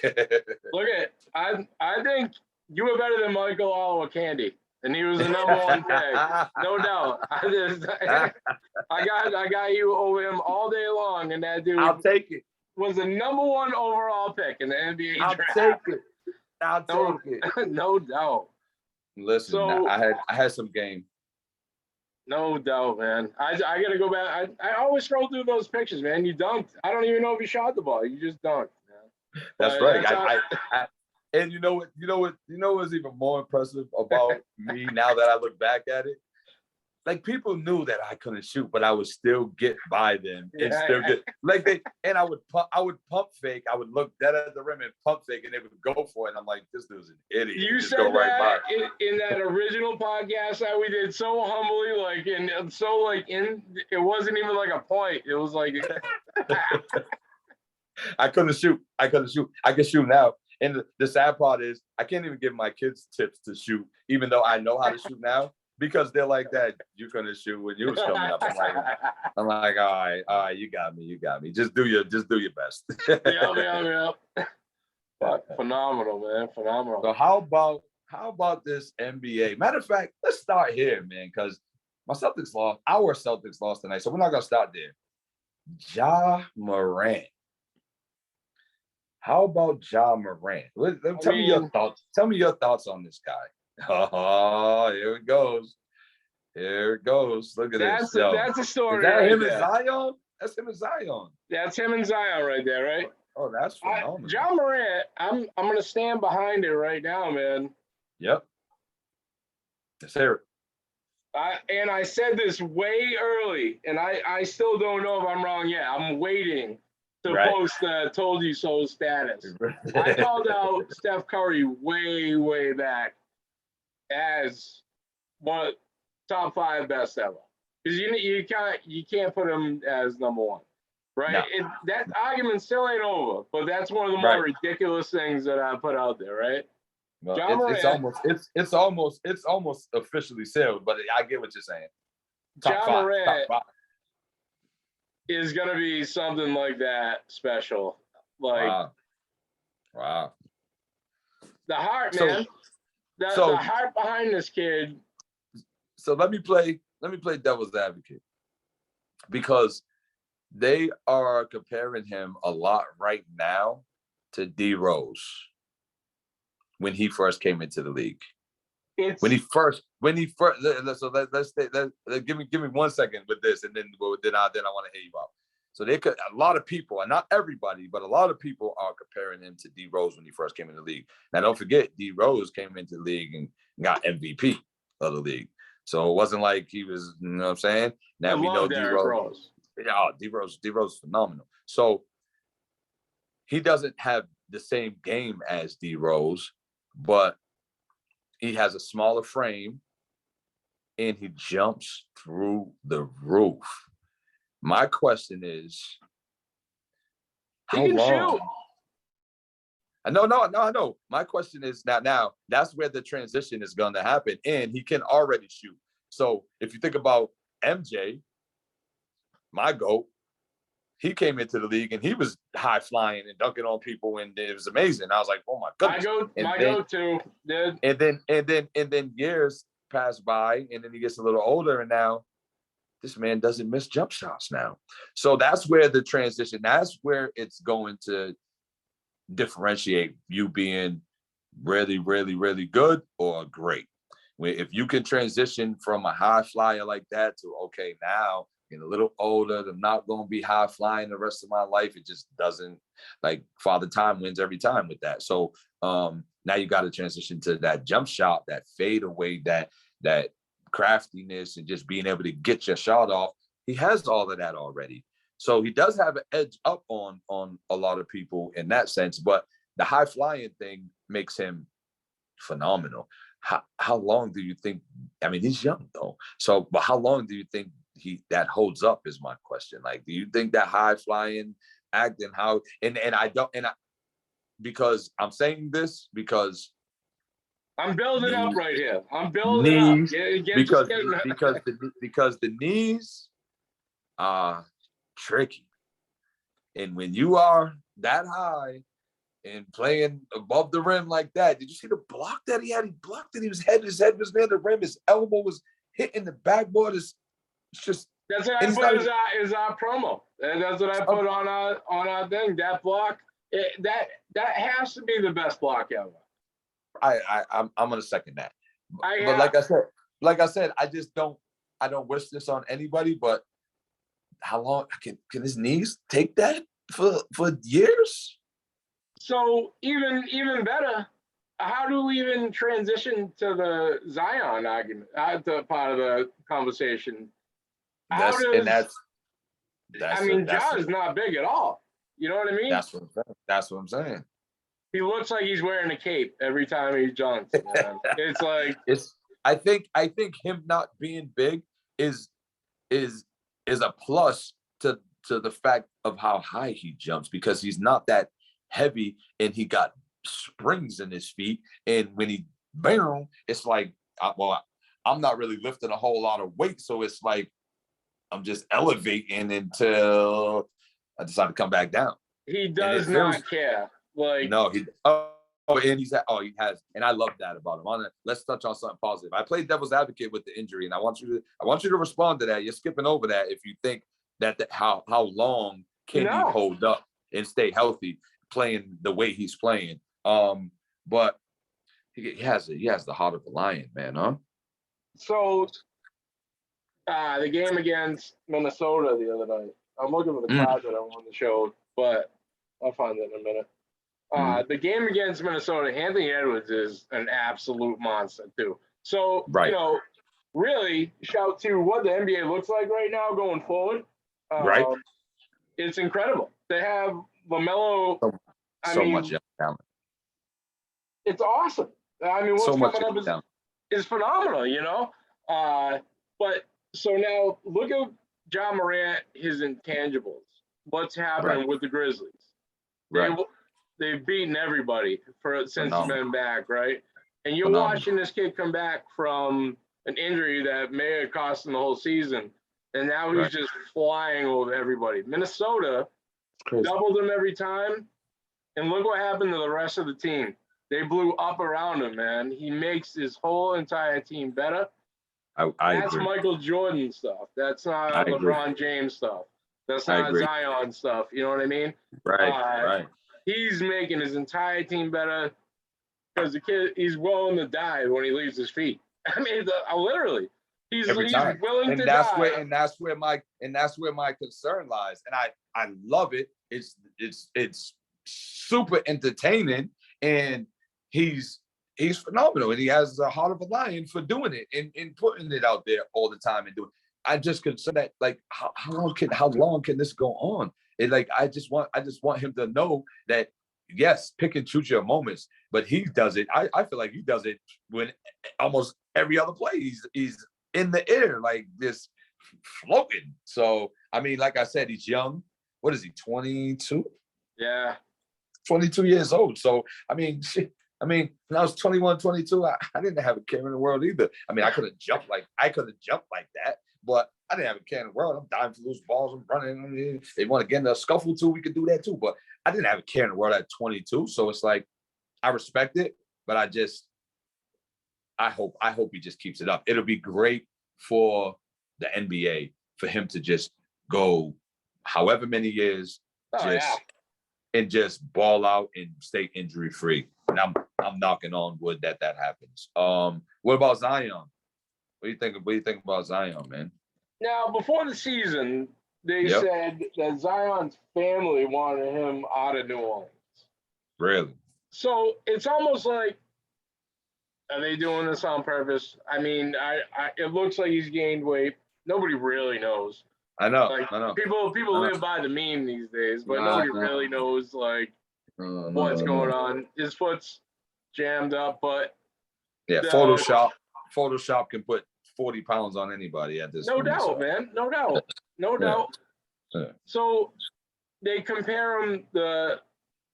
Look at, I think you were better than Michael Olowokandi, and he was the number one pick, no doubt. I got you over him all day long, and that dude I'll take it. was the number one overall pick in the NBA I'll draft. take it. I'll take it. No doubt. Listen, So- I had some game. No doubt, man. I gotta go back. I always scroll through those pictures, man. You dunked. I don't even know if you shot the ball. You just dunked, man. That's But right. that's And you know what's even more impressive about me now that I look back at it? Like people knew that I couldn't shoot, but I would still get by them and still get I would pump fake. I would look dead at the rim and pump fake, and they would go for it. And I'm like, this dude's an idiot. You Just said go right that by. in that original podcast that we did so humbly, like, and so like it wasn't even like a point. It was like I couldn't shoot. I could shoot now. And the sad part is I can't even give my kids tips to shoot, even though I know how to shoot now, because they're like that. You're gonna shoot when you was coming up. I'm like, all right, you got me. Just do your best. yeah. But phenomenal, man, phenomenal. So how about this NBA? Matter of fact, let's start here, man, because our Celtics lost tonight, so we're not gonna start there. Ja Morant. How about Ja Morant? Tell me your thoughts. Tell me your thoughts on this guy. Oh, here it goes. Look at this. That's a story. Is that right him there. and Zion? That's him and Zion. That's him and Zion right there, right? Oh, that's phenomenal. Ja Morant, I'm gonna stand behind it right now, man. Yep. Let's hear it. I said this way early, and I still don't know if I'm wrong yet. I'm waiting to post "Told You So" status. I called out Steph Curry way back as one of top 5 best ever, because you can't put him as number one, right? No. That argument still ain't over, but that's one of the more ridiculous things that I put out there, right? Well, Ja Morant, it's almost officially sealed, but I get what you're saying. Ja Morant is gonna be something like that special. Like wow. The heart, man. The heart behind this kid. So let me play devil's advocate, because they are comparing him a lot right now to D Rose when he first came into the league. When he first. So let's give me 1 second with this, and then I want to hear you out. So a lot of people, and not everybody, but a lot of people are comparing him to D Rose when he first came in the league. Now, don't forget, D Rose came into the league and got MVP of the league. So it wasn't like he was, you know what I'm saying? Now we know D Rose. Yeah, D Rose is phenomenal. So he doesn't have the same game as D Rose, but he has a smaller frame and he jumps through the roof. My question is, how long? No. My question is now that's where the transition is going to happen, and he can already shoot. So if you think about MJ, my GOAT, he came into the league and he was high flying and dunking on people, and it was amazing. I was like, oh my goodness. My go-to, dude. And then years pass by, and then he gets a little older, and now this man doesn't miss jump shots now. So that's where the transition, that's where it's going to differentiate you being really, really, really good or great. If you can transition from a high flyer like that to, okay, now getting a little older, I'm not going to be high flying the rest of my life. It just doesn't, like, Father Time wins every time with that. So now you got to transition to that jump shot, that fade away, that craftiness, and just being able to get your shot off. He has all of that already. So he does have an edge up on a lot of people in that sense, but the high flying thing makes him phenomenal. How long do you think, I mean, he's young though. So, but how long do you think that holds up is my question. Like, do you think that high flying act and how and I don't and I because I'm saying this because I'm building up knees, right here. I'm building up. knees Get your because skating. because the knees are tricky. And when you are that high and playing above the rim like that, did you see the block that he had? He blocked it. His head was near the rim. His elbow was hitting the backboard. It's just That's what I and he's put not as our promo. And that's what I put on our thing. That block, that has to be the best block ever. I'm gonna second that. I But have. like I said, I don't wish this on anybody, but how long can his knees take that for years? So even better, how do we even transition to the Zion argument? The part of the conversation. How does That's I mean, that's Ja is not big at all. You know what I mean? that's what I'm saying. That's what I'm saying. He looks like he's wearing a cape every time he jumps, man. It's like It's I think him not being big is is a plus to the fact of how high he jumps because he's not that heavy and he got springs in his feet. And when he bam, it's like I'm not really lifting a whole lot of weight, so it's like I'm just elevating until I decide to come back down. he And does it feels not care. Like no, and he has, and I love that about him. Let's touch on something positive. I played devil's advocate with the injury, and I want you to respond to that. You're skipping over that if you think that how long can he no. hold up and stay healthy playing the way he's playing. But he has the heart of a lion, man, huh? So the game against Minnesota the other night. I'm looking for the card that I want to show, but I'll find it in a minute. The game against Minnesota, Anthony Edwards is an absolute monster too. So, Right. really shout to what the NBA looks like right now going forward. Right. It's incredible. They have LaMelo. So much young talent. It's awesome. I mean, what's So much coming up is phenomenal, but so now look at Ja Morant, his intangibles. What's happening with the Grizzlies? They've beaten everybody since he's been back, right? And you're watching this kid come back from an injury that may have cost him the whole season, and now he's just flying over everybody. Minnesota doubled him every time, and look what happened to the rest of the team. They blew up around him, man. He makes his whole entire team better. That's agree. Michael Jordan stuff. That's not LeBron James stuff. That's not Zion stuff. You know what I mean? Right. He's making his entire team better because the kid, he's willing to die when he leaves his feet. I mean, literally, he's willing to die. And that's where my concern lies. And I love it. It's super entertaining, and he's phenomenal, and he has the heart of a lion for doing it and putting it out there all the time and doing. I just concern that like how long can this go on? It like I just want him to know that yes, pick and choose your moments, but he does it. I feel like he does it when almost every other play he's in the air like this floating. So I mean, like I said, he's young. What is he? 22? Yeah. 22 years old. So I mean, shit. I mean, when I was 21, 22, I didn't have a care in the world either. I mean, I could have jumped like that, but I didn't have a care in the world. I'm diving for loose balls. I'm running. I mean, they want to get in a scuffle too. We could do that too. But I didn't have a care in the world at 22. So it's like, I respect it, but I hope he just keeps it up. It'll be great for the NBA for him to just go however many years, and just ball out and stay injury free. And I'm knocking on wood that happens. What about Zion? What do you think about Zion, man? Now, before the season, they said that Zion's family wanted him out of New Orleans. Really? So it's almost like, are they doing this on purpose? I mean, it looks like he's gained weight. Nobody really knows. I know. People live by the meme these days, but nobody really knows what's going on. His foot's jammed up, but Photoshop can put 40 pounds on anybody at this point. No doubt, man. No doubt. Yeah. So they compare him. The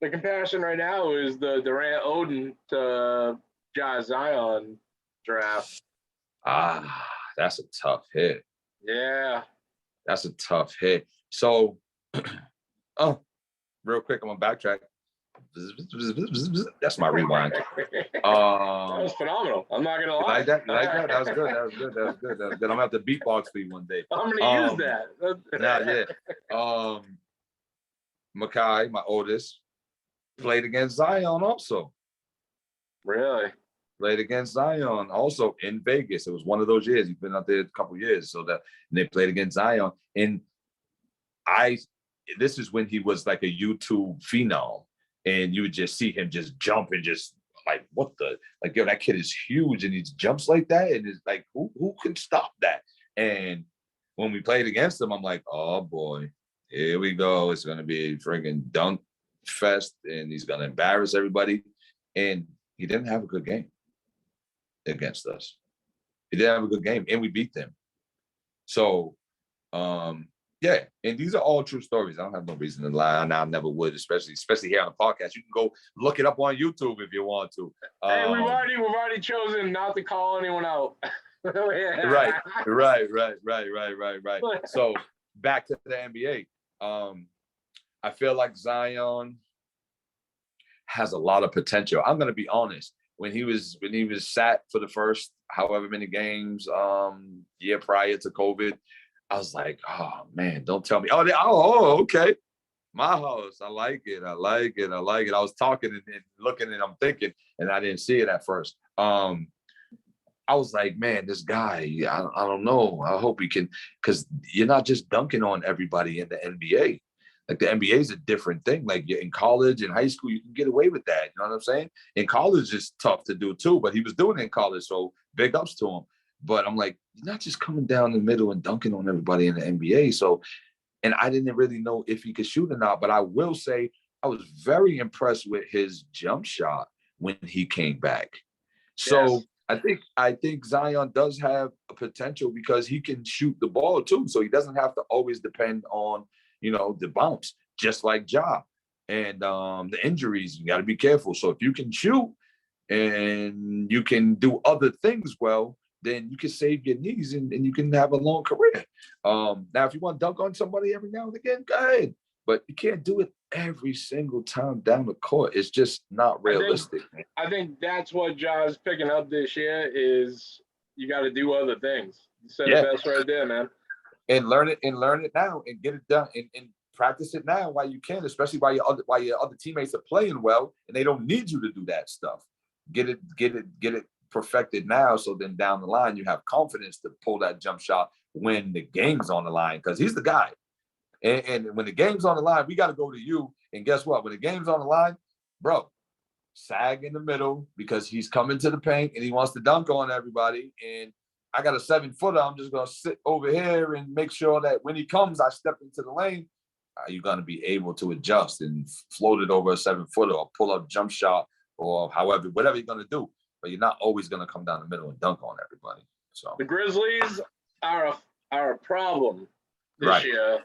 comparison right now is the Durant Odin to Josh Zion draft. That's a tough hit. Yeah. That's a tough hit. So, oh, real quick, I'm gonna backtrack. That's my rewind. That was phenomenal. I'm not gonna lie. Like that? You like that? That was good. That was good. That was good. That was good. I'm gonna have to beatbox for you one day. I'm gonna use that. Nah, yeah. Makai, my oldest, played against Zion also. Really? Played against Zion also in Vegas. It was one of those years. He's been out there a couple years. So that and they played against Zion. And this is when he was like a YouTube phenom. And you would just see him just jump and just like, what the, like, yo, that kid is huge and he jumps like that. And it's like, who can stop that? And when we played against him, I'm like, oh boy, here we go. It's going to be a friggin' dunk fest and he's going to embarrass everybody. And he didn't have a good game against us. He didn't have a good game and we beat them. So, yeah, and these are all true stories. I don't have no reason to lie, and I never would, especially here on the podcast. You can go look it up on YouTube if you want to. Hey, we've already chosen not to call anyone out. Right. So back to the NBA. I feel like Zion has a lot of potential. I'm gonna be honest. When he was sat for the first however many games, year prior to COVID, I was like, oh man, don't tell me. Oh, okay. My house. I like it. I was talking and looking and I'm thinking, and I didn't see it at first. I was like, man, this guy, I don't know. I hope he can, because you're not just dunking on everybody in the NBA. Like the NBA is a different thing. Like in college and high school, you can get away with that. You know what I'm saying? In college, it's tough to do too, but he was doing it in college. So big ups to him. But I'm like, you're not just coming down the middle and dunking on everybody in the NBA. So, and I didn't really know if he could shoot or not, but I will say I was very impressed with his jump shot when he came back. So yes. I think Zion does have a potential because he can shoot the ball too. So he doesn't have to always depend on, the bounce, just like Ja. And the injuries, you got to be careful. So if you can shoot and you can do other things well, then you can save your knees and you can have a long career. Now, if you want to dunk on somebody every now and again, go ahead. But you can't do it every single time down the court. It's just not realistic. I think that's what Ja's picking up this year is you got to do other things. You said it best right there, man. And learn it now and get it done and practice it now while you can, especially while your other teammates are playing well and they don't need you to do that stuff. Get it perfected now, so then down the line you have confidence to pull that jump shot when the game's on the line, because he's the guy. And when the game's on the line, we got to go to you. And guess what? When the game's on the line, bro, sag in the middle because he's coming to the paint and he wants to dunk on everybody. And I got a 7-footer. I'm just going to sit over here and make sure that when he comes, I step into the lane. You're going to be able to adjust and float it over a 7-footer or pull up jump shot or whatever you're going to do. But you're not always going to come down the middle and dunk on everybody. So the Grizzlies are a problem this year.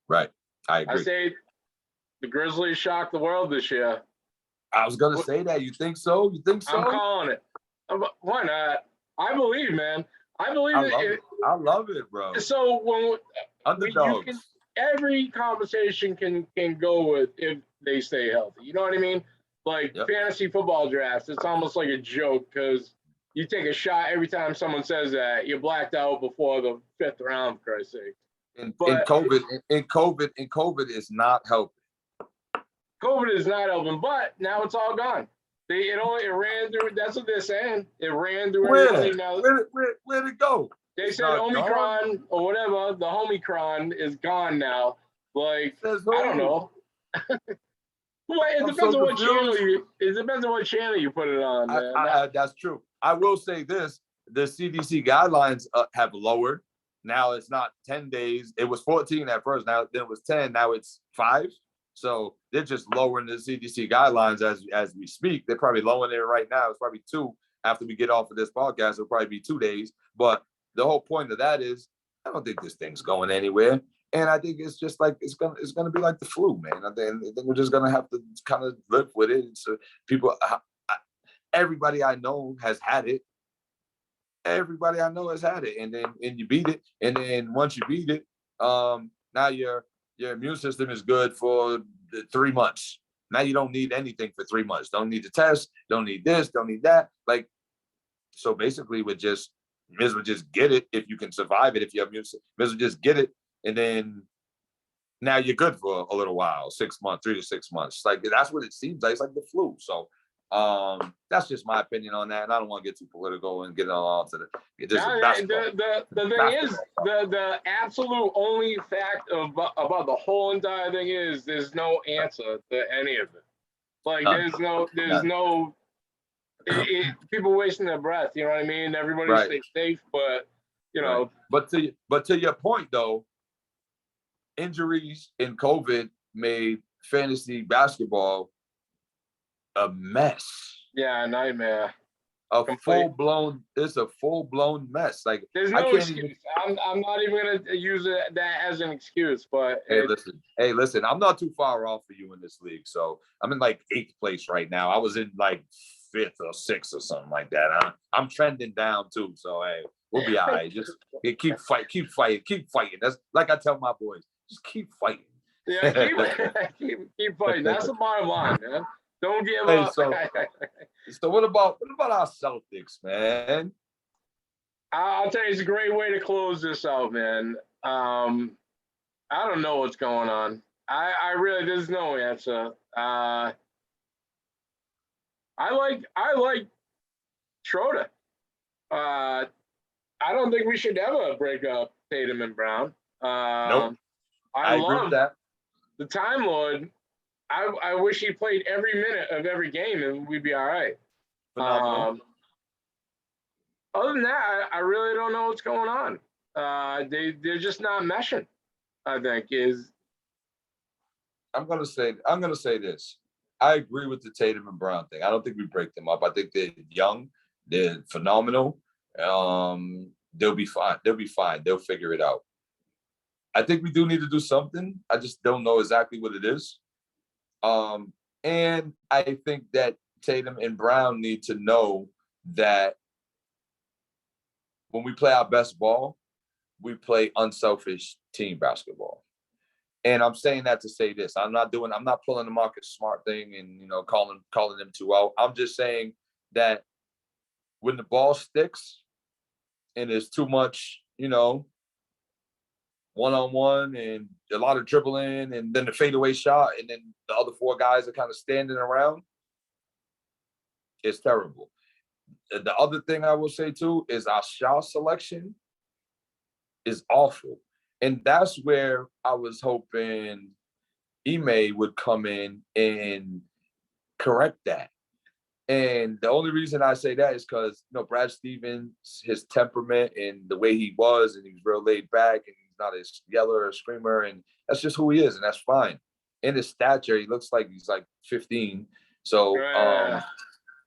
Right. I agree. I say the Grizzlies shocked the world this year. I was going to say that. You think so? I'm calling it. Why not? I believe, man. I believe it. I love it, bro. So when underdogs. Every conversation can go with if they stay healthy. You know what I mean? Like fantasy football drafts, it's almost like a joke because you take a shot every time someone says that. You're blacked out before the 5th round, for Christ's sake. And COVID is not helping. COVID is not helping, but now it's all gone. It ran through. That's what they're saying. It ran through everything now. Where'd it go? They said Omicron or whatever. The Omicron is gone now. Like I don't know. Well, it depends on what channel you put it on. Man. That's true. I will say this: the CDC guidelines have lowered. Now it's not 10 days. It was 14 at first. Now then it was 10. Now it's 5. So they're just lowering the CDC guidelines as we speak. They're probably lowering it right now. It's probably 2 after we get off of this podcast. It'll probably be 2 days. But the whole point of that is, I don't think this thing's going anywhere. And I think it's just like it's gonna be like the flu, man. I think we're just gonna have to kind of live with it. So people, everybody I know has had it. Everybody I know has had it, and you beat it, and then once you beat it, now your immune system is good for the 3 months. Now you don't need anything for 3 months. Don't need the test. Don't need this. Don't need that. Like, so basically, might as well just get it if you can survive it. If you have immune system, might as well just get it, and then now you're good for a little while, 6 months, 3 to 6 months. Like that's what it seems like. It's like the flu. So that's just my opinion on that. And I don't want to get too political and get on to the thing is, the absolute only fact about the whole entire thing is there's no answer to any of it. Like there's no people wasting their breath. You know what I mean? Everybody Right. stay safe, but you know. Right. But to your point though, injuries in COVID made fantasy basketball a mess. Yeah, a nightmare. It's a full blown mess. Like there's no excuse. I'm not even gonna use that as an excuse, but hey, listen, I'm not too far off for you in this league. So I'm in like 8th place right now. I was in like 5th or 6th or something like that. I'm trending down too. So hey, we'll be all right. Just keep fighting. That's like I tell my boys, just keep fighting. Yeah, keep fighting. That's the bottom line, man. Don't give up. So what about our Celtics, man? I'll tell you, it's a great way to close this out, man. I don't know what's going on. I really, there's no answer. I like Schroeder. I don't think we should ever break up Tatum and Brown. Nope. I agree with that. The Time Lord. I wish he played every minute of every game and we'd be all right. Other than that, I really don't know what's going on. They're just not meshing. I think I'm gonna say this. I agree with the Tatum and Brown thing. I don't think we break them up. I think they're young, they're phenomenal. They'll be fine. They'll figure it out. I think we do need to do something. I just don't know exactly what it is. And I think that Tatum and Brown need to know that when we play our best ball, we play unselfish team basketball. And I'm saying that to say this. I'm not pulling the Marcus Smart thing and calling them too out. I'm just saying that when the ball sticks and there's too much, one-on-one and a lot of dribbling and then the fadeaway shot and then the other 4 guys are kind of standing around, it's terrible. The other thing I will say too is our shot selection is awful. And that's where I was hoping Ime would come in and correct that. And the only reason I say that is because, Brad Stevens, his temperament and the way he was, and he was real laid back and he's not a yeller or a screamer, and that's just who he is, and that's fine. In his stature, he looks like he's like 15. So,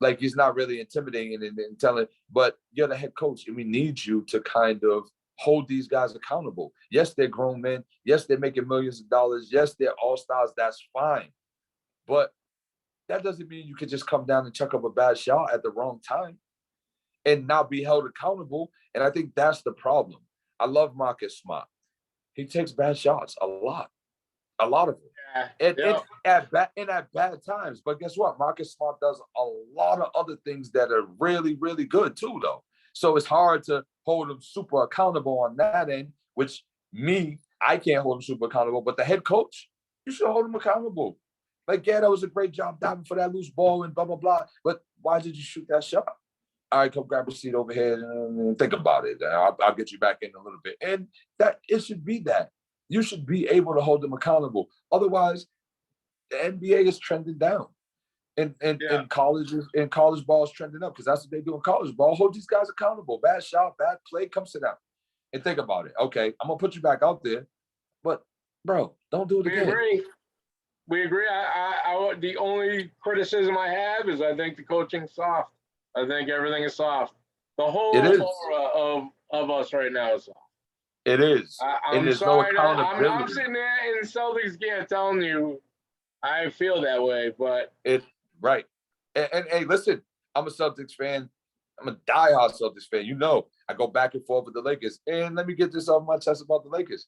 like he's not really intimidating and telling, but you're the head coach and we need you to kind of hold these guys accountable. Yes, they're grown men. Yes, they're making millions of dollars. Yes, they're all-stars. That's fine. But that doesn't mean you can just come down and chuck up a bad shot at the wrong time and not be held accountable. And I think that's the problem. I love Marcus Smart. He takes bad shots a lot of them. And at bad times. But guess what? Marcus Smart does a lot of other things that are really, really good too, though. So it's hard to hold him super accountable on that end, which I can't hold him super accountable. But the head coach, you should hold him accountable. Like, yeah, that was a great job diving for that loose ball and blah, blah, blah. But why did you shoot that shot? All right, come grab a seat over here and think about it. I'll get you back in a little bit. And that it should be that. You should be able to hold them accountable. Otherwise, the NBA is trending down. And college ball is trending up because that's what they do in college ball. Hold these guys accountable. Bad shot, bad play, come sit down. And think about it. Okay, I'm going to put you back out there. But, bro, don't do it again. We agree. The only criticism I have is I think the coaching's soft. I think everything is soft. The whole aura of us right now is soft. It is. I'm And there's no sorry. I'm accountability. sitting there in Celtics gear telling you I feel that way, but It right. And hey, listen, I'm a Celtics fan. I'm a diehard Celtics fan. You know, I go back and forth with the Lakers. And let me get this off my chest about the Lakers.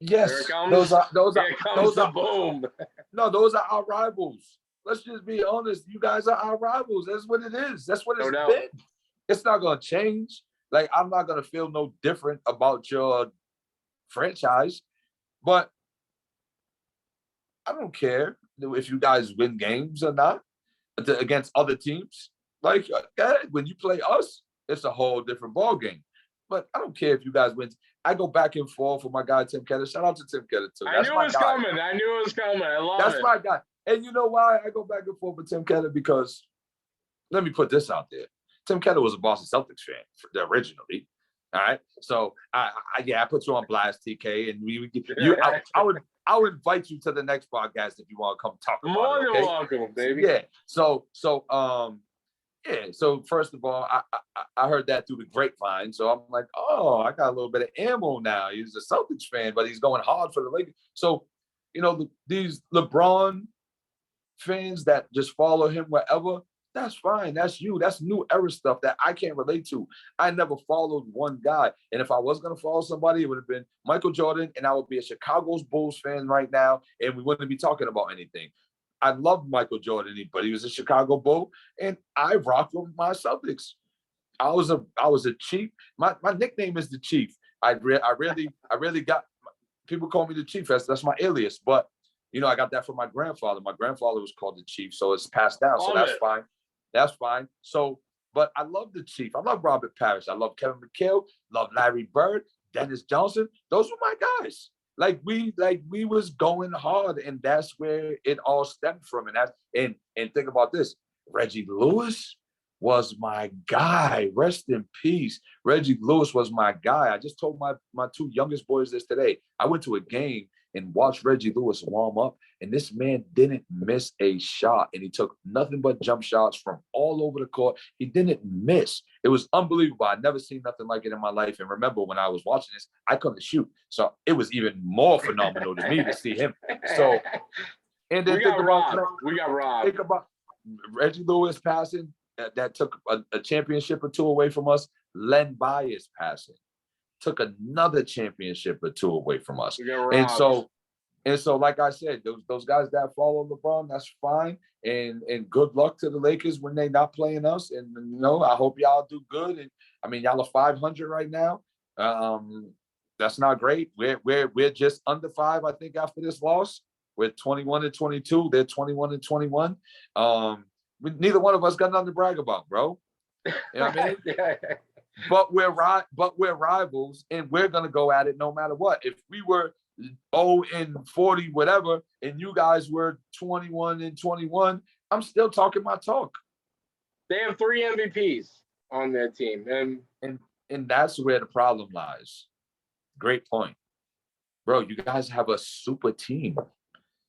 here it Yes, comes. Here comes the boom. those are our rivals. Let's just be honest. You guys are our rivals. That's what it is. That's what No it's doubt. been. It's not gonna change. Like, I'm not gonna feel no different about your franchise, but I don't care if you guys win games or not against other teams. Like, when you play us, it's a whole different ball game. But I don't care if you guys win. I go back and forth with my guy Tim Keller. Shout out to Tim Keller too. I knew it was coming. I knew it was coming. I love it. That's my guy. And you know why I go back and forth with Tim Keller? Because let me put this out there. Tim Keller was a Boston Celtics fan originally. All right. So I put you on blast, TK, and I would invite you to the next podcast if you want to come talk about More it. than Okay? welcome, baby. Yeah. So first of all, I heard that through the grapevine. So I'm like, oh, I got a little bit of ammo now. He's a Celtics fan, but he's going hard for the Lakers. So, these LeBron fans that just follow him wherever, that's fine. That's you. That's new era stuff that I can't relate to. I never followed one guy. And if I was going to follow somebody, it would have been Michael Jordan, and I would be a Chicago Bulls fan right now, and we wouldn't be talking about anything. I love Michael Jordan, but he was a Chicago Bull, and I rocked with my Celtics. I was a chief. My nickname is the Chief. I really got people call me the Chief. That's my alias. But I got that from my grandfather. My grandfather was called the Chief, so it's passed down. So that's fine. That's fine. So, but I love the Chief. I love Robert Parrish. I love Kevin McHale. Love Larry Bird. Dennis Johnson. Those were my guys. Like we was going hard, and that's where it all stemmed from. And think about this: Reggie Lewis was my guy. Rest in peace. Reggie Lewis was my guy. I just told my two youngest boys this today. I went to a game and watched Reggie Lewis warm up, and this man didn't miss a shot, and he took nothing but jump shots from all over the court. He didn't miss. It was unbelievable. I'd never seen nothing like it in my life. And remember, when I was watching this, I couldn't shoot, so it was even more phenomenal to me to see him. So, and then we got robbed. Think about Reggie Lewis passing that took a championship or two away from us. Len Bias passing took another championship or two away from us. And so, like I said, those guys that follow LeBron, that's fine. And good luck to the Lakers when they're not playing us. And I hope y'all do good. And I mean, y'all are 500 right now. That's not great. We're just under 5, I think, after this loss. We're 21-22. They're 21-21. Neither one of us got nothing to brag about, bro. You know what I mean? Yeah. But we're rivals, and we're gonna go at it no matter what. If we were 0-40, whatever, and you guys were 21-21, I'm still talking my talk. They have 3 MVPs on their team, and that's where the problem lies. Great point, bro. You guys have a super team.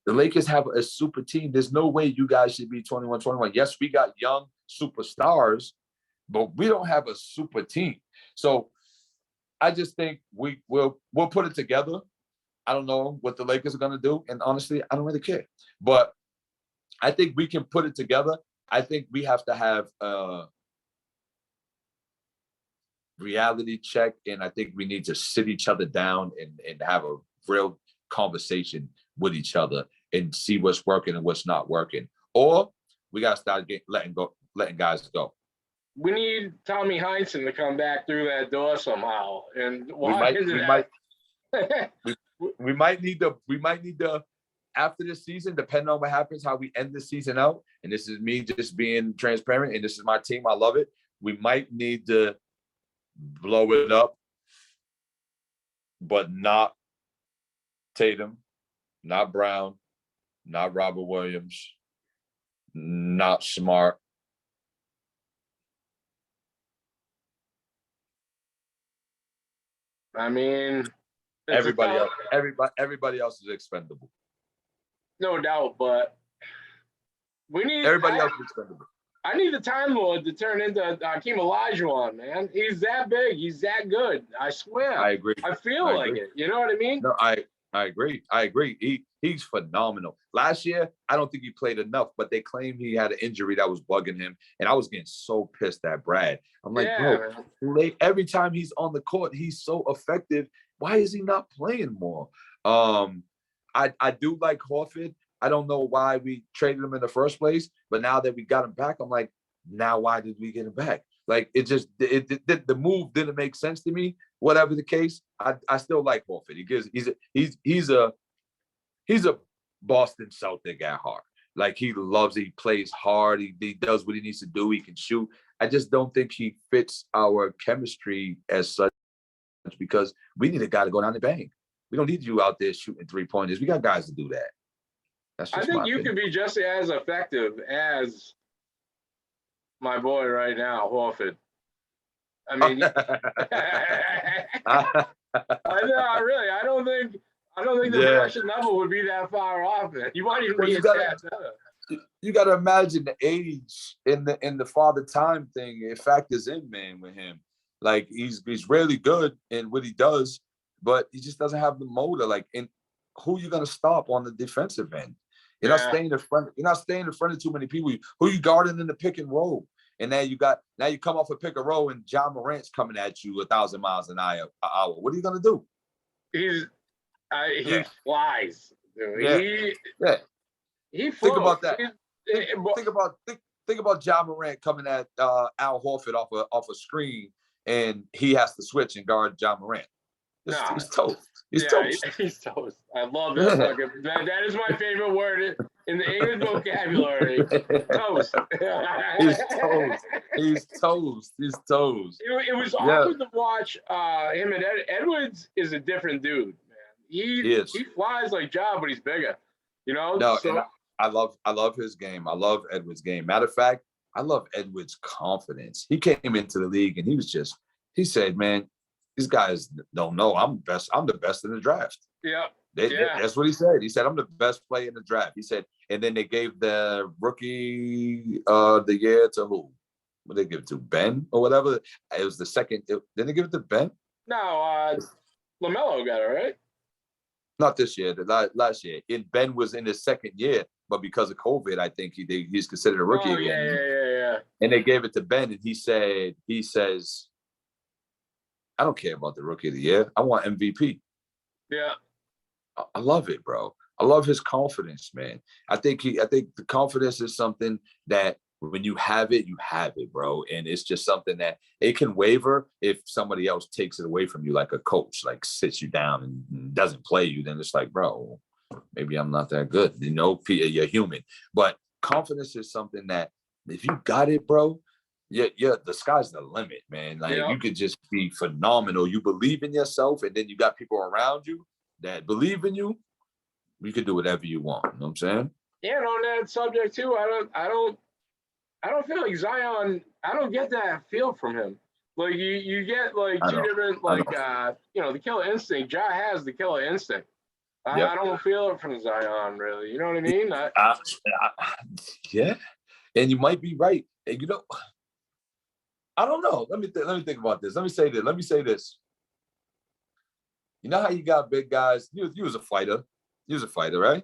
The Lakers have a super team. There's no way you guys should be 21-21. Yes, we got young superstars, but we don't have a super team. So I just think we'll put it together. I don't know what the Lakers are going to do. And honestly, I don't really care. But I think we can put it together. I think we have to have a reality check. And I think we need to sit each other down and have a real conversation with each other and see what's working and what's not working. Or we got to start letting guys go. We need Tommy Heinsohn to come back through that door somehow. And we might need to after this season, depending on what happens, how we end the season out. And this is me just being transparent, and this is my team. I love it. We might need to blow it up, but not Tatum, not Brown, not Robert Williams, not Smart. I mean, everybody else is expendable. No doubt, but we need everybody else is expendable. I need the Time Lord to turn into Hakeem Olajuwon, man. He's that big. He's that good. I swear. I agree. I feel I like agree. it. You know what I mean? No, I agree. I agree. He's phenomenal. Last year, I don't think he played enough, but they claim he had an injury that was bugging him, and I was getting so pissed at Brad. I'm like, Yeah, bro, man. every time he's on the court, he's so effective. Why is he not playing more? I do like Horford. I don't know why we traded him in the first place, but now that we got him back, I'm like, now why did we get him back? Like the move didn't make sense to me. Whatever the case, I still like Horford. He's a Boston Celtic at heart. Like he loves it. He plays hard. He does what he needs to do. He can shoot. I just don't think he fits our chemistry as such because we need a guy to go down and bang. We don't need you out there shooting 3-pointers. We got guys to do that. That's I just my think you opinion. could be just as effective as my boy right now, Horford. I mean, I don't think the Yeah. production level would be that far off. You might even Well, be you a gotta- tad better. You got to imagine the age in the father time thing. It factors in, man, with him. Like he's really good in what he does, but he just doesn't have the motor. Like, and who you gonna stop on the defensive end? You're not Yeah. staying in front. You're not staying in front of too many people. Who you guarding in the pick and roll? And now you come off a pick and roll, and John Morant's coming at you 1,000 miles an hour. What are you gonna do? He Yeah. flies. Dude. Yeah. He floats. Think about that. He- Think about John Morant coming at Al Horford off a screen, and he has to switch and guard John Morant. He's toast. He's toast. He's toast. I love it. That is my favorite word in the English vocabulary. Toast. He's toast. He's toast. He's toast. It was awkward to watch him and Edwards is a different dude, man. He flies like Ja, but he's bigger. You know? No, So, and I love his game. I love Edwards' game. Matter of fact, I love Edwards' confidence. He came into the league and he said, man, these guys don't know I'm the best in the draft. yeah. That's what he said. He said, I'm the best player in the draft. He said, and then they gave the rookie the year to who? What did they give it to? Ben or whatever? It was the second. Didn't they give it to Ben? No, LaMelo got it, right? Not this year, last year. Ben was in his second year, but because of COVID, I think he's considered a rookie Oh, again. yeah. And they gave it to Ben, and he says, I don't care about the rookie of the year. I want MVP. Yeah. I love it, bro. I love his confidence, man. I think the confidence is something that when you have it, bro. And it's just something that it can waver if somebody else takes it away from you, like a coach, like sits you down and doesn't play you. Then it's like, bro, maybe I'm not that good. You know, you're human. But confidence is something that if you got it, bro, yeah, the sky's the limit, man. Like you could just be phenomenal. You believe in yourself, and then you got people around you that believe in you. You can do whatever you want. You know what I'm saying? Yeah, and on that subject too, I don't feel like Zion. I don't get that feel from him. Like you get like two different the killer instinct. Ja has the killer instinct. I don't feel it from Zion really. You know what I mean? Yeah, and you might be right. And I don't know. Let me think about this. Let me say this. You know how you got big guys? You was a fighter. You was a fighter, right?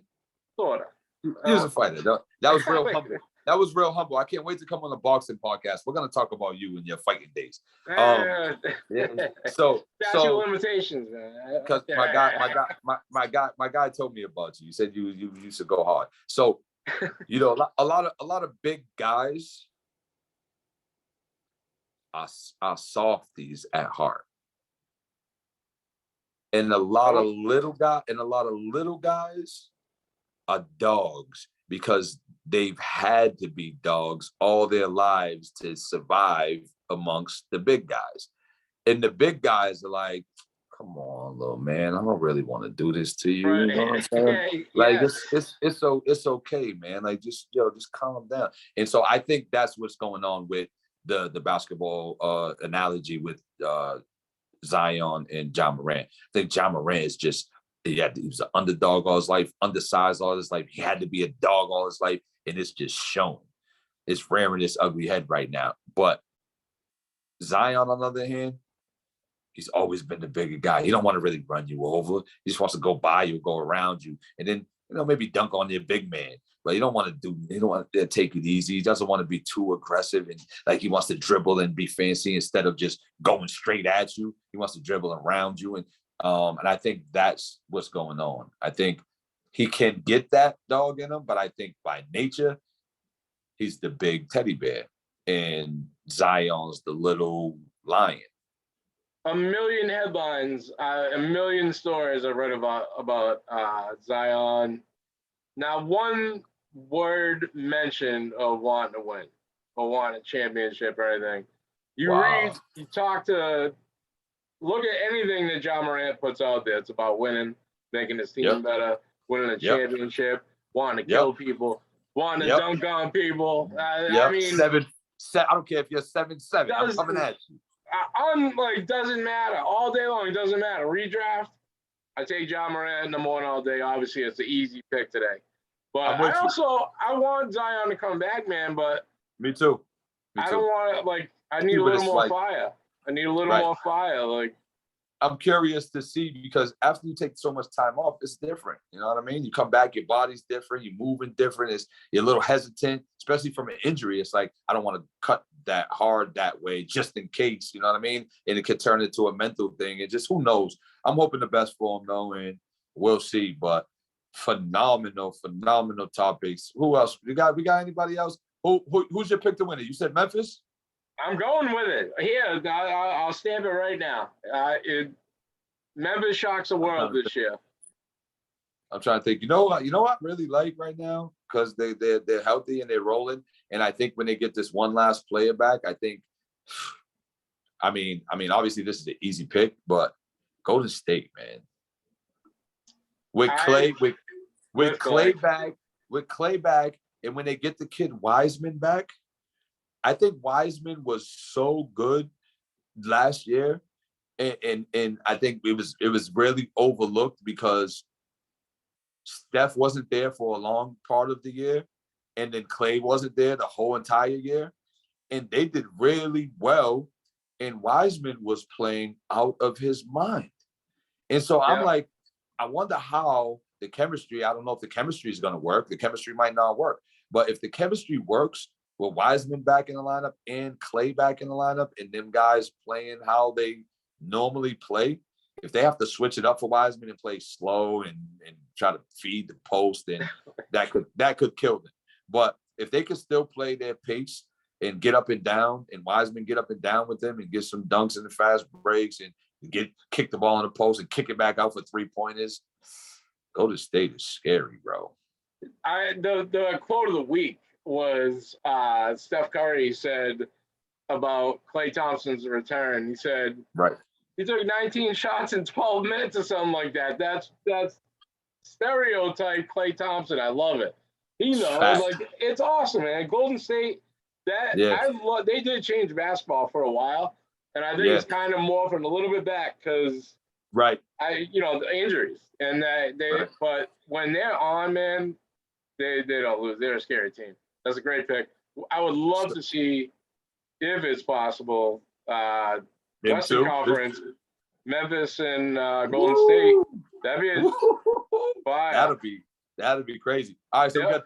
Sorta. You was a fighter. That was real humble. That was real humble. I can't wait to come on the boxing podcast. We're gonna talk about you and your fighting days. Yeah. So limitations, man. Because my guy told me about you. He said you used to go hard. So a lot of big guys are softies at heart. And a lot of little guys are dogs because they've had to be dogs all their lives to survive amongst the big guys. And the big guys are like, come on, little man, I don't really want to do this to you. Right. You know what I'm saying? Like it's okay, man. Like just calm down. And so I think that's what's going on with the basketball analogy with Zion and John Morant. I think John Morant is just he was an underdog all his life, undersized all his life. He had to be a dog all his life, and it's just shown. is rearing its ugly head right now. But Zion, on the other hand, he's always been the bigger guy. He don't want to really run you over. He just wants to go by you, go around you, and then maybe dunk on your big man. But he don't want to take it easy. He doesn't want to be too aggressive and like he wants to dribble and be fancy instead of just going straight at you. He wants to dribble around you, and I think that's what's going on. I think he can get that dog in him, but I think by nature he's the big teddy bear, and Zion's the little lion. A million headlines, a million stories I've read about Zion. Not one word mentioned of wanting to win or wanting a championship or anything. You read, you talk to, look at anything that John Morant puts out there. It's about winning, making his team better, winning a championship, wanting to kill people, wanting to dunk on people. I mean, 7. I don't care if you're 7'7". I'm coming at you. Doesn't matter all day long. It doesn't matter. Redraft. I take John Morant number 1 all day. Obviously, it's the easy pick today. But I want Zion to come back, man. But me too. I don't want I need a little more fire. I need a little more fire. I'm curious to see because after you take so much time off, it's different. You know what I mean? You come back, your body's different, you're moving different. You're a little hesitant, especially from an injury. It's like, I don't want to cut that hard that way just in case, you know what I mean? And it could turn into a mental thing. And just who knows? I'm hoping the best for him though, and we'll see. But phenomenal topics. Who else? We got anybody else? Who's your pick to win it? You said Memphis? I'm going with it. Here, I'll stamp it right now. Memphis shocks the world this year. I'm trying to think. You know what I really like right now? Because they're healthy and they're rolling. And I think when they get this one last player back, I mean, obviously this is an easy pick, but Golden State, man. With Clay back, and when they get the kid Wiseman back, I think Wiseman was so good last year, and I think it was really overlooked because Steph wasn't there for a long part of the year, and then Clay wasn't there the whole entire year, and they did really well, and Wiseman was playing out of his mind, and so I'm like, I wonder how the chemistry. I don't know if the chemistry is going to work. The chemistry might not work, but if the chemistry works, with Wiseman back in the lineup and Clay back in the lineup and them guys playing how they normally play, if they have to switch it up for Wiseman and play slow and try to feed the post, then that could kill them. But if they could still play their pace and get up and down, and Wiseman get up and down with them and get some dunks in the fast breaks and kick the ball in the post and kick it back out for 3-pointers, Golden State is scary, bro. The quote of the week was Steph Curry said about Klay Thompson's return. He said, he took 19 shots in 12 minutes or something like that. That's stereotype Klay Thompson. I love it. He knows, it's awesome, man. Golden State, they did change basketball for a while, and I think it's kind of morphing a little bit back because the injuries and but when they're on, man, they don't lose. They're a scary team. That's a great pick. I would love to see, if it's possible, Western Conference, Memphis and Golden State. That'd be fire. That'd be crazy. All right, so we got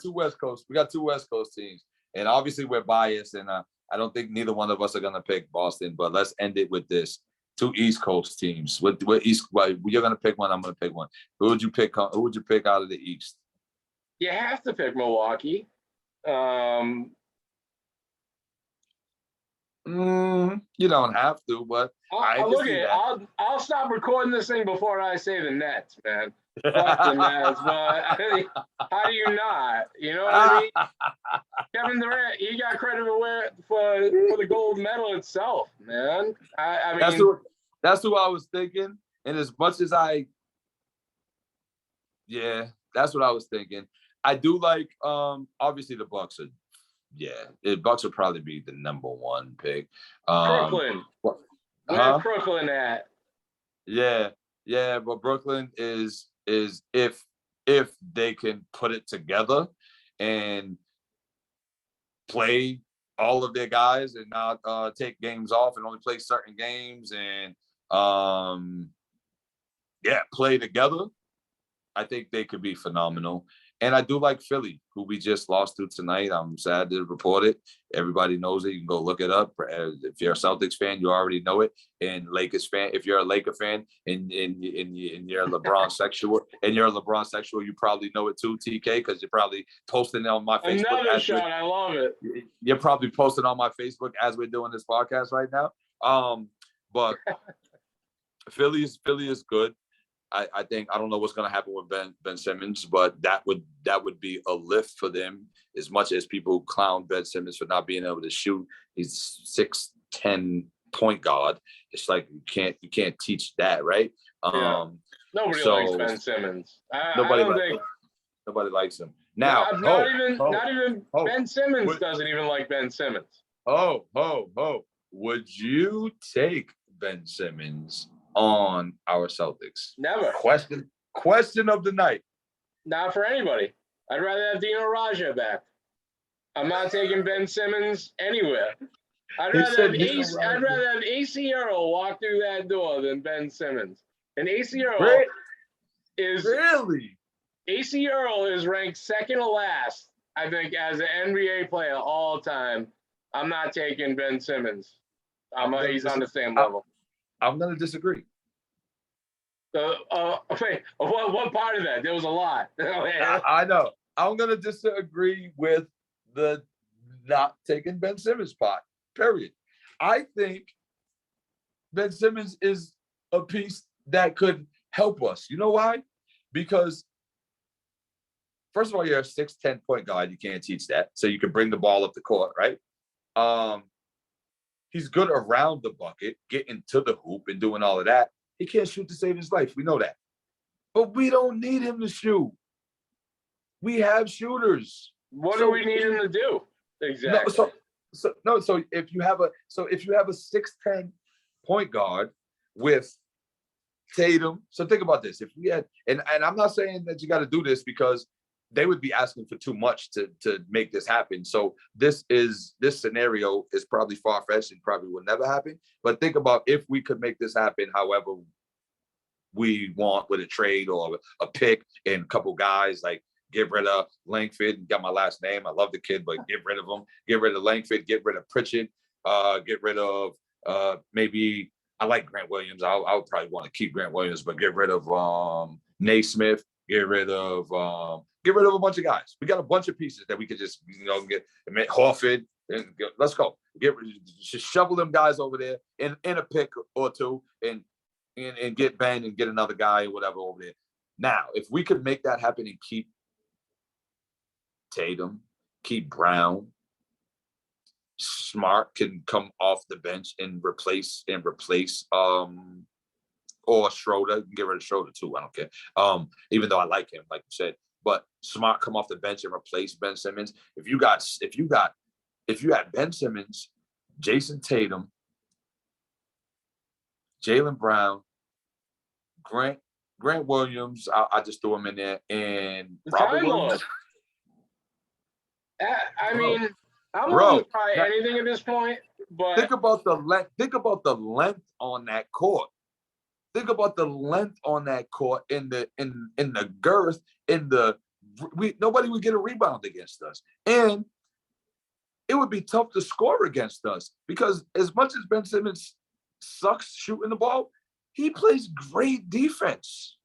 two West Coast teams, and obviously we're biased, and I don't think neither one of us are gonna pick Boston. But let's end it with this: 2 East Coast teams. What East? Well, you're gonna pick one. I'm gonna pick one. Who would you pick out of the East? You have to pick Milwaukee. You don't have to, but I'll stop recording this thing before I say the Nets, man. Fuck the Nets, but how do you not? You know what I mean? Kevin Durant, he got credit for the gold medal itself, man. I mean, that's who I was thinking. And as much as that's what I was thinking. I do like obviously the Bucks are. The Bucks will probably be the number 1 pick. Brooklyn. Where's Brooklyn at? Yeah, but Brooklyn is if they can put it together and play all of their guys and not take games off and only play certain games and play together, I think they could be phenomenal. And I do like Philly, who we just lost to tonight. I'm sad to report it. Everybody knows it. You can go look it up. If you're a Celtics fan, you already know it. And Lakers fan, if you're a Laker fan and you're a LeBron sexual, you probably know it too, TK, because you're probably posting it on my Facebook. Another shot. I love it. You're probably posting on my Facebook as we're doing this podcast right now. But Philly is good. I think I don't know what's going to happen with Ben Simmons, but that would be a lift for them. As much as people clown Ben Simmons for not being able to shoot, he's 6'10" point guard. It's like you can't teach that, right? Nobody likes Ben Simmons. Nobody likes him. Now, not even Ben Simmons doesn't even like Ben Simmons. Would you take Ben Simmons on our Celtics? Never. Question of the night. Not for anybody. I'd rather have Dino Raja back. I'm not taking Ben Simmons anywhere. I'd rather have AC Earl walk through that door than Ben Simmons. And AC Earl is really AC Earl is ranked second to last, I think, as an NBA player all time. I'm not taking Ben Simmons. He's on the same level. I'm going to disagree. Wait, what part of that? There was a lot. I know. I'm going to disagree with the not taking Ben Simmons part, period. I think Ben Simmons is a piece that could help us. You know why? Because, first of all, you're a 6'10" point guard. You can't teach that. So you can bring the ball up the court, right? He's good around the bucket, getting to the hoop and doing all of that. He can't shoot to save his life. We know that. But we don't need him to shoot. We have shooters. What do we need him to do? Exactly. So if you have a 6'10" point guard with Tatum, so think about this. If we had, and I'm not saying that you got to do this because they would be asking for too much to make this happen. So this scenario is probably far-fetched and probably will never happen. But think about if we could make this happen however we want with a trade or a pick and a couple guys, like get rid of Langford and got my last name. I love the kid, but get rid of him. Get rid of Langford, get rid of Pritchard, get rid of maybe I like Grant Williams. I would probably want to keep Grant Williams, but get rid of Naismith, get rid of a bunch of guys. We got a bunch of pieces that we could just, get Horford. And let's go. Just shovel them guys over there in a pick or two and get Ben and get another guy or whatever over there. Now, if we could make that happen and keep Tatum, keep Brown, Smart can come off the bench and replace or Schroeder. You can get rid of Schroeder too. I don't care. Even though I like him, like you said. But Smart come off the bench and replace Ben Simmons. If you had Ben Simmons, Jason Tatum, Jaylen Brown, Grant Williams, I just threw him in there, and Robert Williams. I mean, I'm willing to try anything at this point, but think about the length. Think about the length on that court. Think about the length on that court in the girth, nobody would get a rebound against us. And it would be tough to score against us because as much as Ben Simmons sucks shooting the ball, he plays great defense.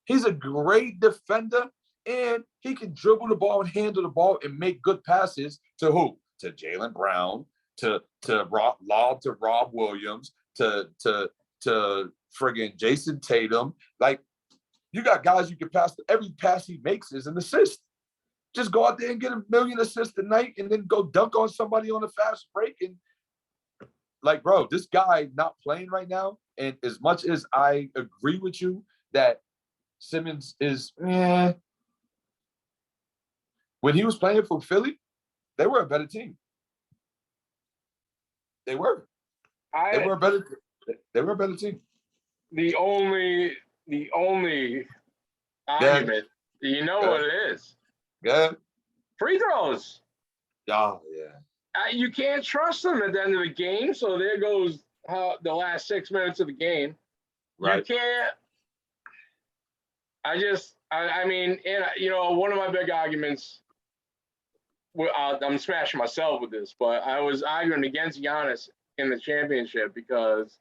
He's a great defender, and he can dribble the ball and handle the ball and make good passes to who? To Jaylen Brown, to Rob Williams, to friggin' Jason Tatum. Like, you got guys you can pass. Every pass he makes is an assist. Just go out there and get a million assists a night and then go dunk on somebody on a fast break. And like, bro, this guy not playing right now. And as much as I agree with you that Simmons is, when he was playing for Philly, they were a better team. They were a better team. The only argument, you know what it is? Yeah. Free throws. Oh, yeah. You can't trust them at the end of the game. So there goes the last 6 minutes of the game. Right. You can't. I mean, and one of my big arguments. I'm smashing myself with this, but I was arguing against Giannis in the championship because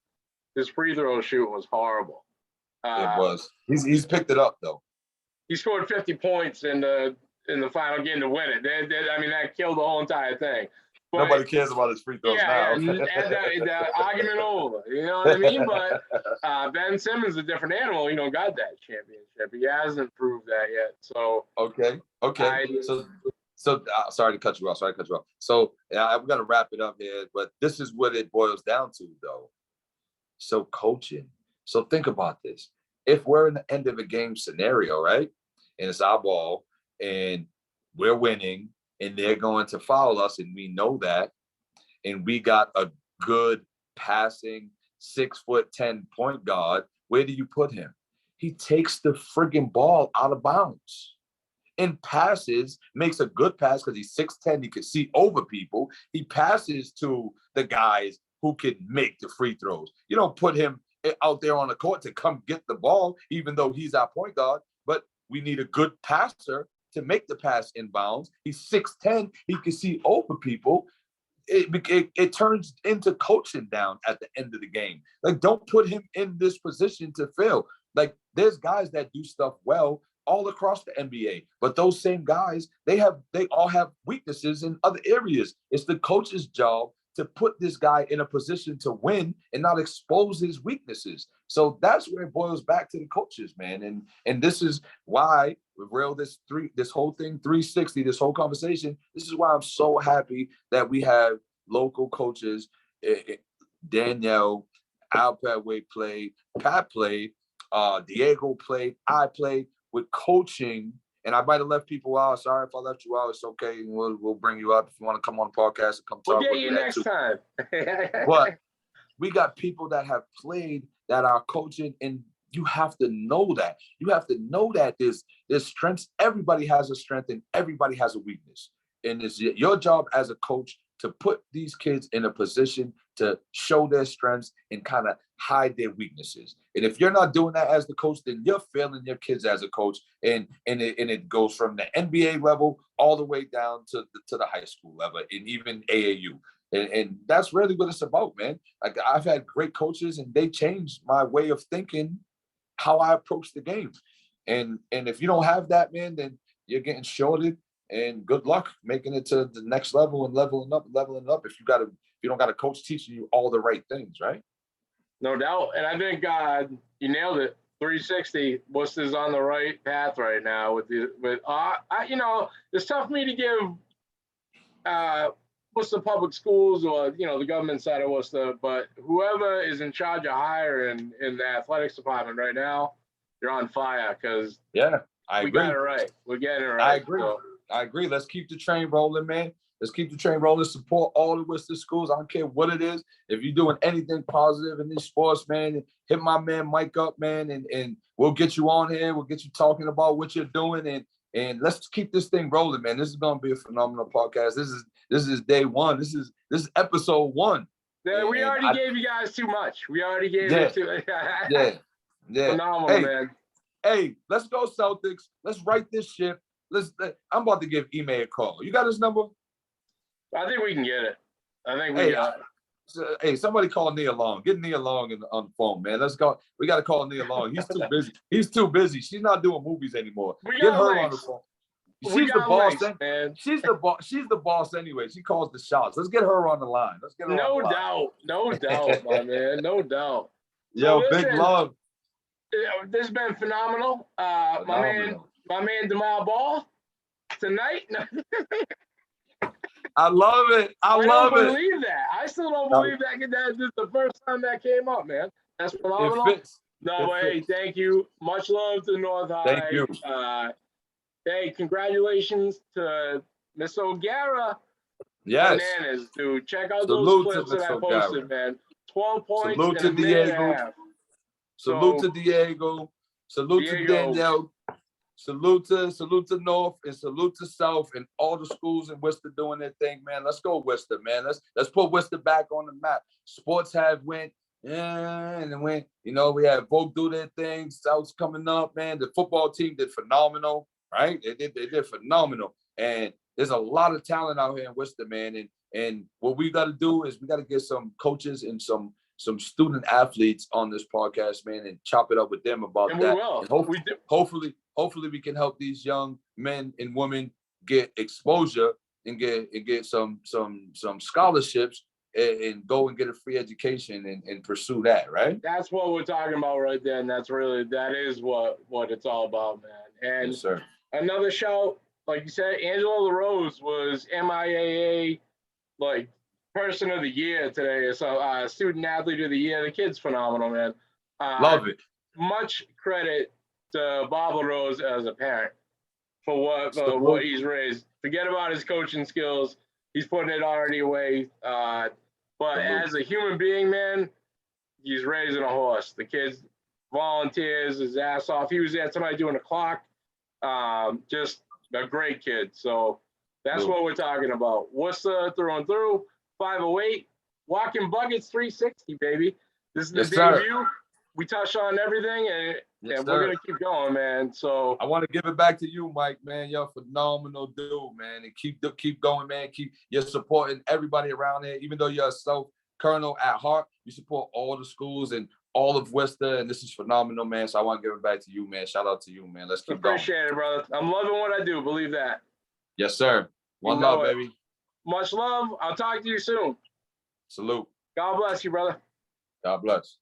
his free throw shoot was horrible. It was. He's picked it up though. He scored 50 points in the final game to win it. I mean, that killed the whole entire thing. But, nobody cares about his free throws now. And the argument over. You know what I mean? But Ben Simmons is a different animal. Got that championship. He hasn't proved that yet. So okay. So sorry to cut you off. So I'm gonna wrap it up here, but this is what it boils down to, though. So coaching. So think about this. If we're in the end of a game scenario, right, and it's our ball, and we're winning, and they're going to foul us, and we know that, and we got a good passing 6'10" point guard, where do you put him? He takes the friggin' ball out of bounds and passes, makes a good pass because he's 6'10", he can see over people. He passes to the guys who can make the free throws. You don't put him out there on the court to come get the ball, even though he's our point guard, but we need a good passer to make the pass inbounds. He's 6'10", he can see over people. It turns into coaching down at the end of the game. Like, don't put him in this position to fail. Like, there's guys that do stuff well all across the NBA, but those same guys, they all have weaknesses in other areas. It's the coach's job to put this guy in a position to win and not expose his weaknesses. So that's where it boils back to the coaches, man. And this is why we've railed this whole thing 360, this whole conversation. This is why I'm so happy that we have local coaches. Danielle, Alpadway played, Pat played, Diego played, I played with coaching. And I might have left people out. Sorry if I left you out. It's okay. We'll bring you up if you want to come on the podcast and come talk. We'll get you next time. But we got people that have played that are coaching, and you have to know that. You have to know that there's strengths. Everybody has a strength and everybody has a weakness. And it's your job as a coach to put these kids in a position to show their strengths and kind of hide their weaknesses. And if you're not doing that as the coach, then you're failing your kids as a coach. And it goes from the NBA level all the way down to the high school level and even AAU. And that's really what it's about, man. Like, I've had great coaches and they changed my way of thinking, how I approach the game. And if you don't have that, man, then you're getting shorted. And good luck making it to the next level and leveling up. If you don't got a coach teaching you all the right things, right? No doubt. And I think you nailed it. 360. Worcester's on the right path right now it's tough for me to give Worcester Public Schools or the government side of Worcester, but whoever is in charge of hiring in the athletics department right now, you're on fire because I agree. Got it right. We're getting it right. I agree. So. I agree. Let's keep the train rolling, man. Let's keep the train rolling. Support all the Worcester schools. I don't care what it is. If you're doing anything positive in these sports, man, hit my man Mike up, man, and we'll get you on here. We'll get you talking about what you're doing, and let's keep this thing rolling, man. This is gonna be a phenomenal podcast. This is day one. This is episode 1. Yeah, we already gave you guys too much. We already gave it too. Yeah. Phenomenal, man. Hey, let's go Celtics. Let's write this ship. I'm about to give Ime a call. You got his number? I think we can get it. I think we got it. Hey, somebody call Nia Long. Get Nia Long on the phone, man. Let's go. We got to call Nia Long. He's too busy. He's too busy. She's not doing movies anymore. Get her on the phone. She's the boss, man. She's the boss. She's the boss anyway. She calls the shots. Let's get her on the line. Let's get her on the line. No doubt, my man. No doubt. Yo, so big love. This has been phenomenal. My man Jamal Ball tonight. I love it. I don't believe that. I still don't believe that. This is the first time that came up, man. That's phenomenal. It fits. No way. Thank you. Much love to North High. Thank you. Hey, congratulations to Miss O'Gara. Yes. Bananas, dude. Check out those clips that I posted, man. 12 points. Salute to Diego. Salute to Diego. Salute to Danielle. salute to North and salute to South and all the schools in Worcester doing their thing, man. Let's go Worcester, man. Let's put Worcester back on the map. Sports have went, and it went, we had both do their thing. South's coming up, man. The football team did phenomenal, right? They did phenomenal. And there's a lot of talent out here in Worcester, man. And what we got to do is we got to get some coaches and some student athletes on this podcast, man, and chop it up with them about And that. we will. And hopefully we can help these young men and women get exposure and get some scholarships and go and get a free education and pursue that, right? That's what we're talking about right there. And that is what it's all about, man. And Yes, sir. Another shout, like you said, Angela LaRose was MIAA like person of the year today. So student athlete of the year. The kid's phenomenal, man. Love it. Much credit to Bob LaRose as a parent for what he's raised. Forget about his coaching skills. He's putting it already away. But as a human being, man, he's raising a horse. The kid volunteers his ass off. He was there tonight doing a clock. Just a great kid. So that's what we're talking about. Worcester through and through. 508. Walking Buckets 360, baby. This is the debut. We touched on everything, and we're going to keep going, man. So I want to give it back to you, Mike, man. You're a phenomenal dude, man. And keep going, man. You're supporting everybody around here. Even though you're a South Colonel at heart, you support all the schools and all of Worcester, and this is phenomenal, man. So I want to give it back to you, man. Shout out to you, man. Let's keep going. Appreciate it, brother. I'm loving what I do. Believe that. Yes, sir. One love, baby. Much love. I'll talk to you soon. Salute. God bless you, brother. God bless.